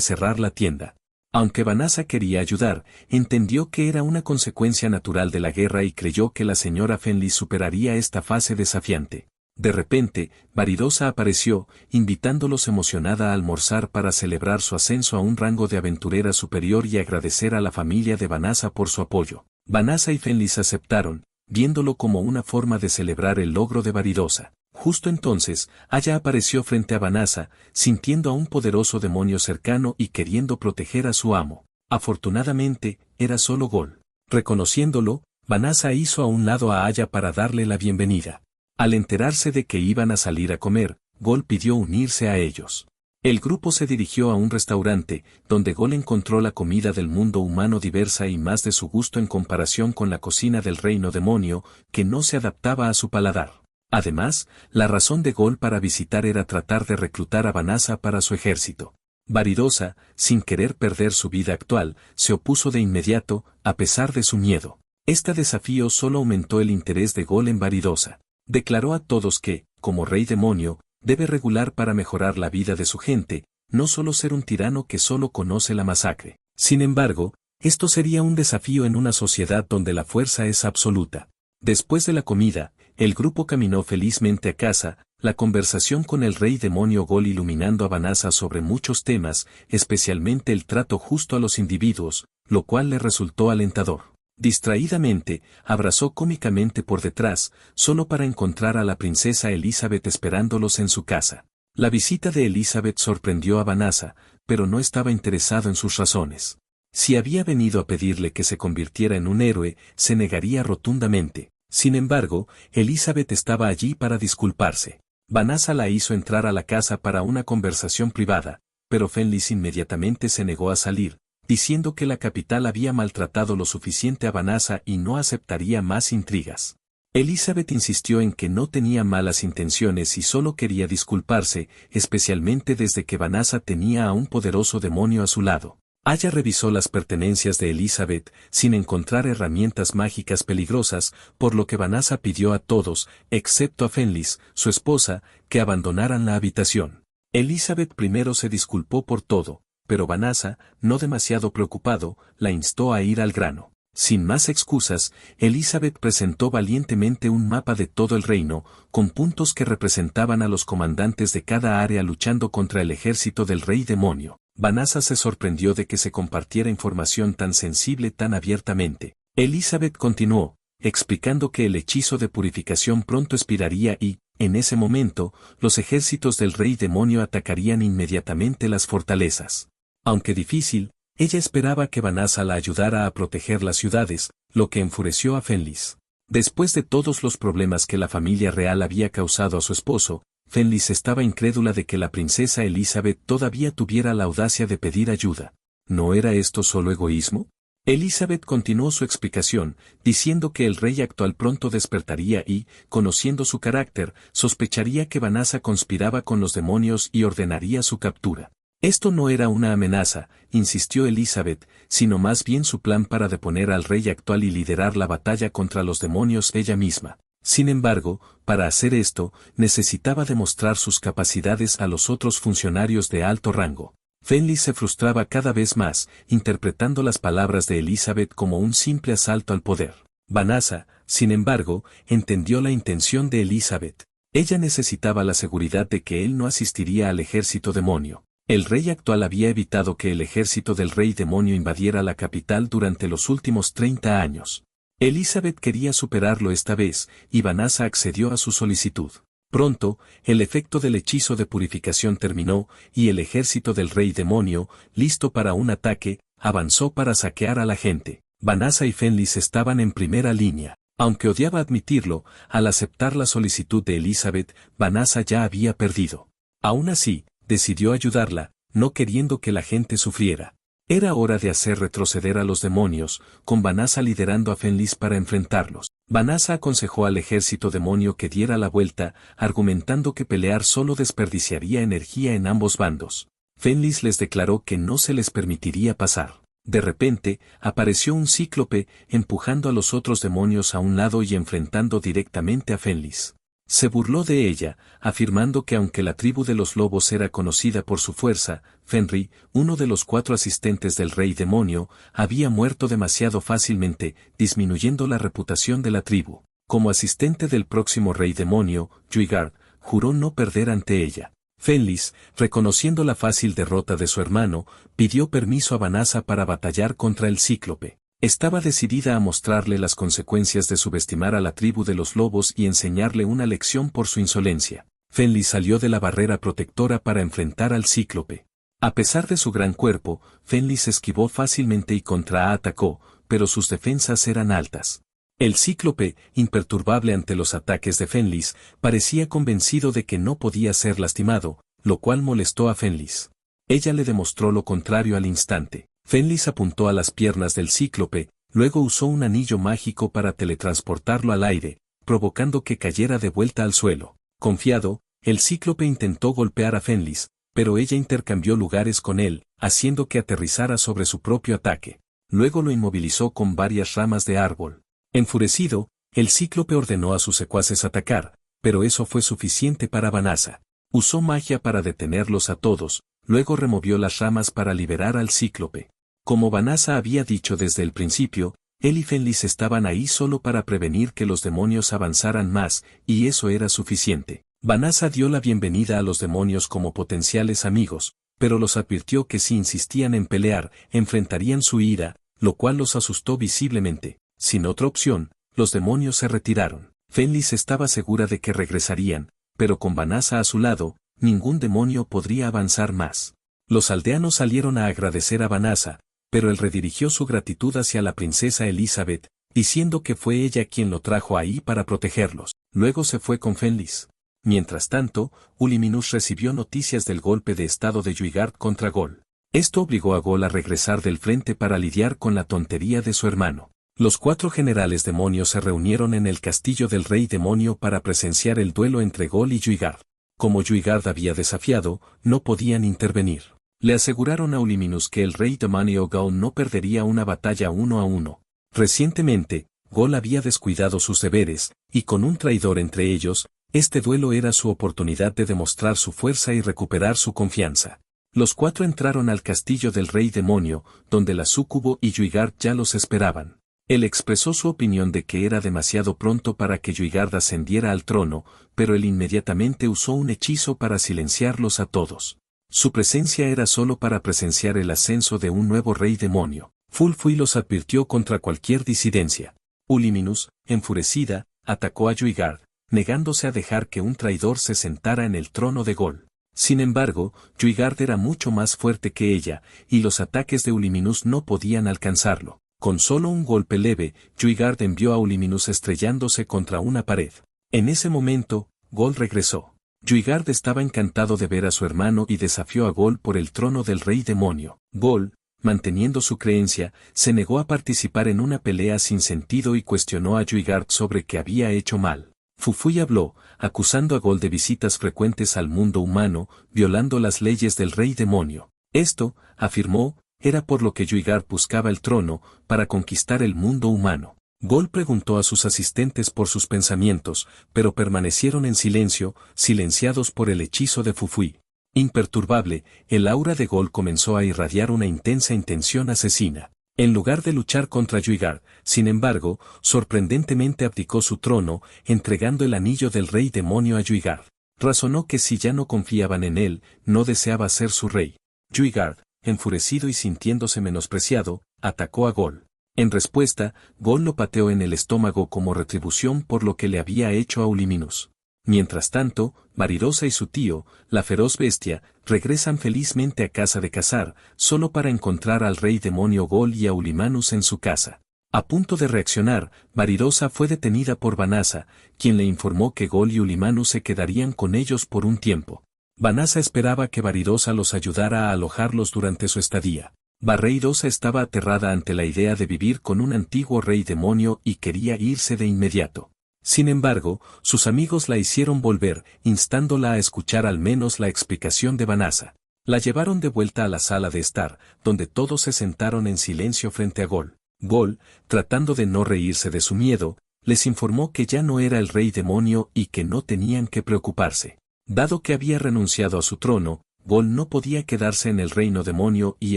cerrar la tienda. Aunque Vanessa quería ayudar, entendió que era una consecuencia natural de la guerra y creyó que la señora Fenlis superaría esta fase desafiante. De repente, Varidosa apareció, invitándolos emocionada a almorzar para celebrar su ascenso a un rango de aventurera superior y agradecer a la familia de Vanessa por su apoyo. Vanessa y Fenlis aceptaron, viéndolo como una forma de celebrar el logro de Varidosa. Justo entonces, Aya apareció frente a Vanessa, sintiendo a un poderoso demonio cercano y queriendo proteger a su amo. Afortunadamente, era solo Gol. Reconociéndolo, Vanessa hizo a un lado a Aya para darle la bienvenida. Al enterarse de que iban a salir a comer, Gol pidió unirse a ellos. El grupo se dirigió a un restaurante, donde Gol encontró la comida del mundo humano diversa y más de su gusto en comparación con la cocina del reino demonio, que no se adaptaba a su paladar. Además, la razón de Gol para visitar era tratar de reclutar a Vanessa para su ejército. Varidosa, sin querer perder su vida actual, se opuso de inmediato, a pesar de su miedo. Este desafío solo aumentó el interés de Gol en Varidosa. Declaró a todos que, como rey demonio, debe regular para mejorar la vida de su gente, no solo ser un tirano que solo conoce la masacre. Sin embargo, esto sería un desafío en una sociedad donde la fuerza es absoluta. Después de la comida, el grupo caminó felizmente a casa, la conversación con el rey demonio Gol iluminando a Vanessa sobre muchos temas, especialmente el trato justo a los individuos, lo cual le resultó alentador. Distraídamente, abrazó cómicamente por detrás, solo para encontrar a la princesa Elizabeth esperándolos en su casa. La visita de Elizabeth sorprendió a Vanessa, pero no estaba interesado en sus razones. Si había venido a pedirle que se convirtiera en un héroe, se negaría rotundamente. Sin embargo, Elizabeth estaba allí para disculparse. Vanessa la hizo entrar a la casa para una conversación privada, pero Fenlis inmediatamente se negó a salir, diciendo que la capital había maltratado lo suficiente a Vanessa y no aceptaría más intrigas. Elizabeth insistió en que no tenía malas intenciones y solo quería disculparse, especialmente desde que Vanessa tenía a un poderoso demonio a su lado. Aya revisó las pertenencias de Elizabeth, sin encontrar herramientas mágicas peligrosas, por lo que Vanessa pidió a todos, excepto a Fenlis, su esposa, que abandonaran la habitación. Elizabeth primero se disculpó por todo, pero Vanessa, no demasiado preocupado, la instó a ir al grano. Sin más excusas, Elizabeth presentó valientemente un mapa de todo el reino, con puntos que representaban a los comandantes de cada área luchando contra el ejército del rey demonio. Vanessa se sorprendió de que se compartiera información tan sensible tan abiertamente. Elizabeth continuó, explicando que el hechizo de purificación pronto expiraría y, en ese momento, los ejércitos del rey demonio atacarían inmediatamente las fortalezas. Aunque difícil, ella esperaba que Vanessa la ayudara a proteger las ciudades, lo que enfureció a Fenlis. Después de todos los problemas que la familia real había causado a su esposo, Fenlis estaba incrédula de que la princesa Elizabeth todavía tuviera la audacia de pedir ayuda. ¿No era esto solo egoísmo? Elizabeth continuó su explicación, diciendo que el rey actual pronto despertaría y, conociendo su carácter, sospecharía que Vanessa conspiraba con los demonios y ordenaría su captura. Esto no era una amenaza, insistió Elizabeth, sino más bien su plan para deponer al rey actual y liderar la batalla contra los demonios ella misma. Sin embargo, para hacer esto, necesitaba demostrar sus capacidades a los otros funcionarios de alto rango. Fenlis se frustraba cada vez más, interpretando las palabras de Elizabeth como un simple asalto al poder. Vanessa, sin embargo, entendió la intención de Elizabeth. Ella necesitaba la seguridad de que él no asistiría al ejército demonio. El rey actual había evitado que el ejército del rey demonio invadiera la capital durante los últimos 30 años. Elizabeth quería superarlo esta vez, y Vanessa accedió a su solicitud. Pronto, el efecto del hechizo de purificación terminó, y el ejército del rey demonio, listo para un ataque, avanzó para saquear a la gente. Vanessa y Fenlis estaban en primera línea. Aunque odiaba admitirlo, al aceptar la solicitud de Elizabeth, Vanessa ya había perdido. Aún así, decidió ayudarla, no queriendo que la gente sufriera. Era hora de hacer retroceder a los demonios, con Vanessa liderando a Fenlis para enfrentarlos. Vanasa aconsejó al ejército demonio que diera la vuelta, argumentando que pelear solo desperdiciaría energía en ambos bandos. Fenris les declaró que no se les permitiría pasar. De repente, apareció un cíclope, empujando a los otros demonios a un lado y enfrentando directamente a Fenris. Se burló de ella, afirmando que aunque la tribu de los lobos era conocida por su fuerza, Fenrir, uno de los 4 asistentes del rey demonio, había muerto demasiado fácilmente, disminuyendo la reputación de la tribu. Como asistente del próximo rey demonio, Juigard, juró no perder ante ella. Fenris, reconociendo la fácil derrota de su hermano, pidió permiso a Vanasa para batallar contra el cíclope. Estaba decidida a mostrarle las consecuencias de subestimar a la tribu de los lobos y enseñarle una lección por su insolencia. Fenris salió de la barrera protectora para enfrentar al cíclope. A pesar de su gran cuerpo, Fenris esquivó fácilmente y contraatacó, pero sus defensas eran altas. El cíclope, imperturbable ante los ataques de Fenris, parecía convencido de que no podía ser lastimado, lo cual molestó a Fenris. Ella le demostró lo contrario al instante. Fenris apuntó a las piernas del cíclope, luego usó un anillo mágico para teletransportarlo al aire, provocando que cayera de vuelta al suelo. Confiado, el cíclope intentó golpear a Fenris, pero ella intercambió lugares con él, haciendo que aterrizara sobre su propio ataque. Luego lo inmovilizó con varias ramas de árbol. Enfurecido, el cíclope ordenó a sus secuaces atacar, pero eso fue suficiente para Vanasa. Usó magia para detenerlos a todos, luego removió las ramas para liberar al cíclope. Como Vanasa había dicho desde el principio, él y Fenris estaban ahí solo para prevenir que los demonios avanzaran más, y eso era suficiente. Vanasa dio la bienvenida a los demonios como potenciales amigos, pero los advirtió que si insistían en pelear, enfrentarían su ira, lo cual los asustó visiblemente. Sin otra opción, los demonios se retiraron. Fenris estaba segura de que regresarían, pero con Vanasa a su lado, ningún demonio podría avanzar más. Los aldeanos salieron a agradecer a Vanasa, pero él redirigió su gratitud hacia la princesa Elizabeth, diciendo que fue ella quien lo trajo ahí para protegerlos. Luego se fue con Fenris. Mientras tanto, Uliminus recibió noticias del golpe de estado de Juigard contra Gol. Esto obligó a Gol a regresar del frente para lidiar con la tontería de su hermano. Los 4 generales demonios se reunieron en el castillo del rey demonio para presenciar el duelo entre Gol y Juigard. Como Juigard había desafiado, no podían intervenir. Le aseguraron a Uliminus que el rey demonio Gol no perdería una batalla 1 a 1. Recientemente, Gol había descuidado sus deberes, y con un traidor entre ellos, este duelo era su oportunidad de demostrar su fuerza y recuperar su confianza. Los 4 entraron al castillo del rey demonio, donde la súcubo y Juigard ya los esperaban. Él expresó su opinión de que era demasiado pronto para que Juigard ascendiera al trono, pero él inmediatamente usó un hechizo para silenciarlos a todos. Su presencia era solo para presenciar el ascenso de un nuevo rey demonio. Fulfui los advirtió contra cualquier disidencia. Uliminus, enfurecida, atacó a Juigard, negándose a dejar que un traidor se sentara en el trono de Gol. Sin embargo, Juigard era mucho más fuerte que ella, y los ataques de Uliminus no podían alcanzarlo. Con solo un golpe leve, Juigard envió a Uliminus estrellándose contra una pared. En ese momento, Gol regresó. Juigard estaba encantado de ver a su hermano y desafió a Gol por el trono del rey demonio. Gol, manteniendo su creencia, se negó a participar en una pelea sin sentido y cuestionó a Juigard sobre qué había hecho mal. Fulfui habló, acusando a Gol de visitas frecuentes al mundo humano, violando las leyes del rey demonio. Esto, afirmó, era por lo que Juigard buscaba el trono, para conquistar el mundo humano. Gol preguntó a sus asistentes por sus pensamientos, pero permanecieron en silencio, silenciados por el hechizo de Fulfui. Imperturbable, el aura de Gol comenzó a irradiar una intensa intención asesina. En lugar de luchar contra Juigard, sin embargo, sorprendentemente abdicó su trono, entregando el anillo del rey demonio a Juigard. Razonó que si ya no confiaban en él, no deseaba ser su rey. Juigard, enfurecido y sintiéndose menospreciado, atacó a Gol. En respuesta, Gol lo pateó en el estómago como retribución por lo que le había hecho a Uliminus. Mientras tanto, Marirosa y su tío, la feroz bestia, regresan felizmente a casa de cazar, solo para encontrar al rey demonio Gol y a Ulimanus en su casa. A punto de reaccionar, Marirosa fue detenida por Vanasa, quien le informó que Gol y Ulimanus se quedarían con ellos por un tiempo. Vanasa esperaba que Marirosa los ayudara a alojarlos durante su estadía. Barreirosa estaba aterrada ante la idea de vivir con un antiguo rey demonio y quería irse de inmediato. Sin embargo, sus amigos la hicieron volver, instándola a escuchar al menos la explicación de Vanessa. La llevaron de vuelta a la sala de estar, donde todos se sentaron en silencio frente a Gol. Gol, tratando de no reírse de su miedo, les informó que ya no era el rey demonio y que no tenían que preocuparse. Dado que había renunciado a su trono, Gol no podía quedarse en el reino demonio y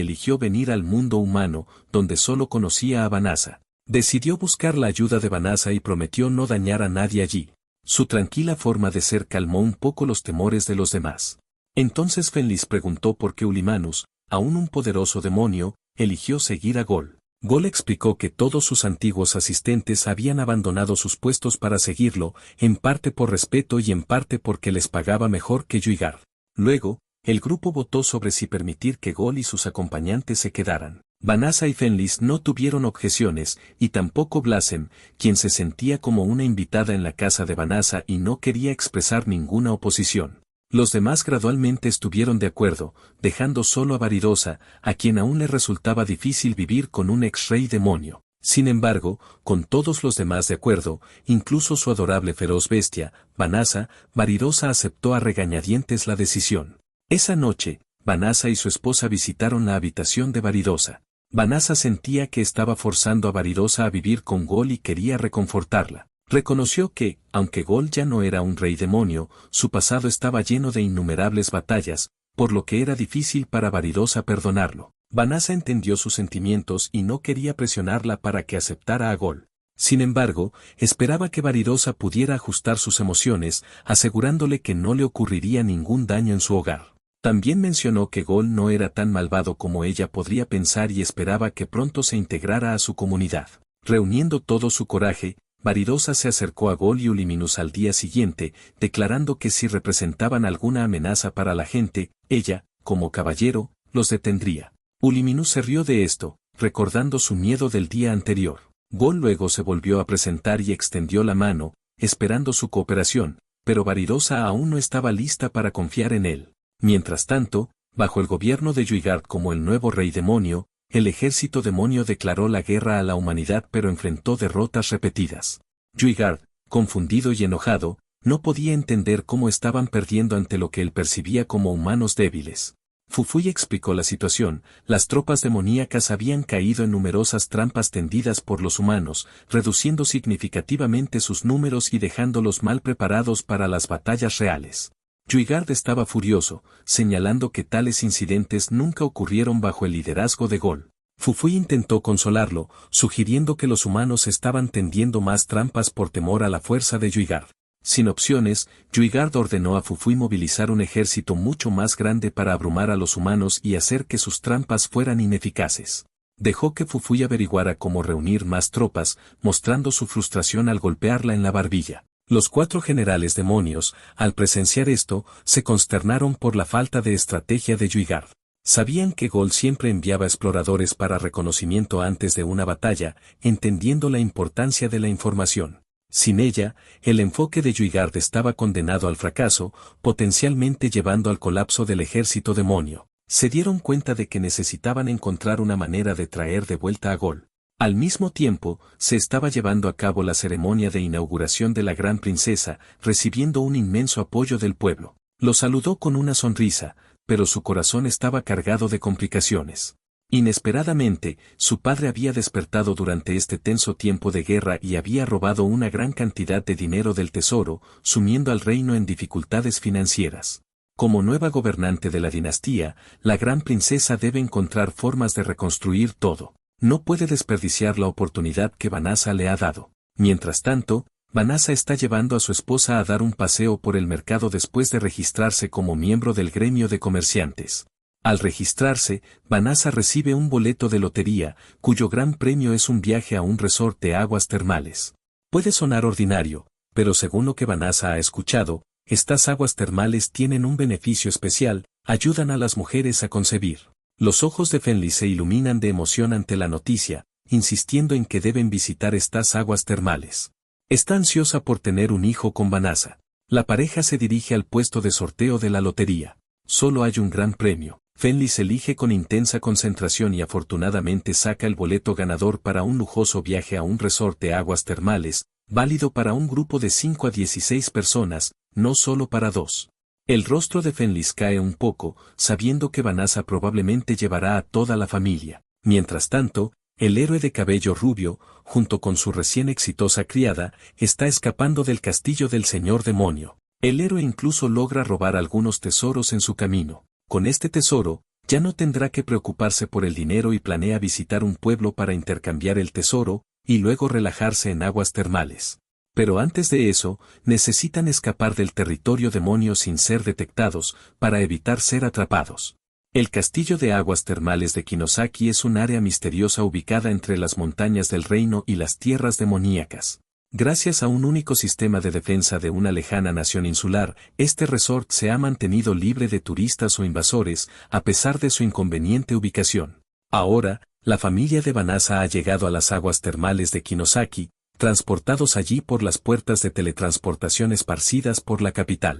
eligió venir al mundo humano, donde solo conocía a Vanessa. Decidió buscar la ayuda de Vanessa y prometió no dañar a nadie allí. Su tranquila forma de ser calmó un poco los temores de los demás. Entonces Fenlis preguntó por qué Ulimanus, aún un poderoso demonio, eligió seguir a Gol. Gol explicó que todos sus antiguos asistentes habían abandonado sus puestos para seguirlo, en parte por respeto y en parte porque les pagaba mejor que Yuigard. Luego, el grupo votó sobre si permitir que Gol y sus acompañantes se quedaran. Vanessa y Fenlis no tuvieron objeciones, y tampoco Blasem, quien se sentía como una invitada en la casa de Vanessa y no quería expresar ninguna oposición. Los demás gradualmente estuvieron de acuerdo, dejando solo a Varidosa, a quien aún le resultaba difícil vivir con un ex-rey demonio. Sin embargo, con todos los demás de acuerdo, incluso su adorable feroz bestia, Vanessa, Varidosa aceptó a regañadientes la decisión. Esa noche, Vanessa y su esposa visitaron la habitación de Varidosa. Vanessa sentía que estaba forzando a Varidosa a vivir con Gol y quería reconfortarla. Reconoció que, aunque Gol ya no era un rey demonio, su pasado estaba lleno de innumerables batallas, por lo que era difícil para Varidosa perdonarlo. Vanessa entendió sus sentimientos y no quería presionarla para que aceptara a Gol. Sin embargo, esperaba que Varidosa pudiera ajustar sus emociones, asegurándole que no le ocurriría ningún daño en su hogar. También mencionó que Gol no era tan malvado como ella podría pensar y esperaba que pronto se integrara a su comunidad. Reuniendo todo su coraje, Varidosa se acercó a Gol y Uliminus al día siguiente, declarando que si representaban alguna amenaza para la gente, ella, como caballero, los detendría. Uliminus se rió de esto, recordando su miedo del día anterior. Gol luego se volvió a presentar y extendió la mano, esperando su cooperación, pero Varidosa aún no estaba lista para confiar en él. Mientras tanto, bajo el gobierno de Yuigard como el nuevo rey demonio, el ejército demonio declaró la guerra a la humanidad pero enfrentó derrotas repetidas. Yuigard, confundido y enojado, no podía entender cómo estaban perdiendo ante lo que él percibía como humanos débiles. Fufuy explicó la situación: las tropas demoníacas habían caído en numerosas trampas tendidas por los humanos, reduciendo significativamente sus números y dejándolos mal preparados para las batallas reales. Yuigard estaba furioso, señalando que tales incidentes nunca ocurrieron bajo el liderazgo de Gol. Fufuy intentó consolarlo, sugiriendo que los humanos estaban tendiendo más trampas por temor a la fuerza de Yuigard. Sin opciones, Yuigard ordenó a Fufuy movilizar un ejército mucho más grande para abrumar a los humanos y hacer que sus trampas fueran ineficaces. Dejó que Fufuy averiguara cómo reunir más tropas, mostrando su frustración al golpearla en la barbilla. Los 4 generales demonios, al presenciar esto, se consternaron por la falta de estrategia de Yuigard. Sabían que Gol siempre enviaba exploradores para reconocimiento antes de una batalla, entendiendo la importancia de la información. Sin ella, el enfoque de Yuigard estaba condenado al fracaso, potencialmente llevando al colapso del ejército demonio. Se dieron cuenta de que necesitaban encontrar una manera de traer de vuelta a Gol. Al mismo tiempo, se estaba llevando a cabo la ceremonia de inauguración de la gran princesa, recibiendo un inmenso apoyo del pueblo. Lo saludó con una sonrisa, pero su corazón estaba cargado de complicaciones. Inesperadamente, su padre había despertado durante este tenso tiempo de guerra y había robado una gran cantidad de dinero del tesoro, sumiendo al reino en dificultades financieras. Como nueva gobernante de la dinastía, la gran princesa debe encontrar formas de reconstruir todo. No puede desperdiciar la oportunidad que Vanessa le ha dado. Mientras tanto, Vanessa está llevando a su esposa a dar un paseo por el mercado después de registrarse como miembro del gremio de comerciantes. Al registrarse, Vanessa recibe un boleto de lotería, cuyo gran premio es un viaje a un resort de aguas termales. Puede sonar ordinario, pero según lo que Vanessa ha escuchado, estas aguas termales tienen un beneficio especial: ayudan a las mujeres a concebir. Los ojos de Fenlis se iluminan de emoción ante la noticia, insistiendo en que deben visitar estas aguas termales. Está ansiosa por tener un hijo con Vanessa. La pareja se dirige al puesto de sorteo de la lotería. Solo hay un gran premio. Fenlis elige con intensa concentración y afortunadamente saca el boleto ganador para un lujoso viaje a un resort de aguas termales, válido para un grupo de 5 a 16 personas, no solo para 2. El rostro de Fenlis cae un poco, sabiendo que Vanessa probablemente llevará a toda la familia. Mientras tanto, el héroe de cabello rubio, junto con su recién exitosa criada, está escapando del castillo del señor demonio. El héroe incluso logra robar algunos tesoros en su camino. Con este tesoro, ya no tendrá que preocuparse por el dinero y planea visitar un pueblo para intercambiar el tesoro, y luego relajarse en aguas termales. Pero antes de eso, necesitan escapar del territorio demonio sin ser detectados, para evitar ser atrapados. El castillo de aguas termales de Kinosaki es un área misteriosa ubicada entre las montañas del reino y las tierras demoníacas. Gracias a un único sistema de defensa de una lejana nación insular, este resort se ha mantenido libre de turistas o invasores, a pesar de su inconveniente ubicación. Ahora, la familia de Vanessa ha llegado a las aguas termales de Kinosaki, transportados allí por las puertas de teletransportación esparcidas por la capital.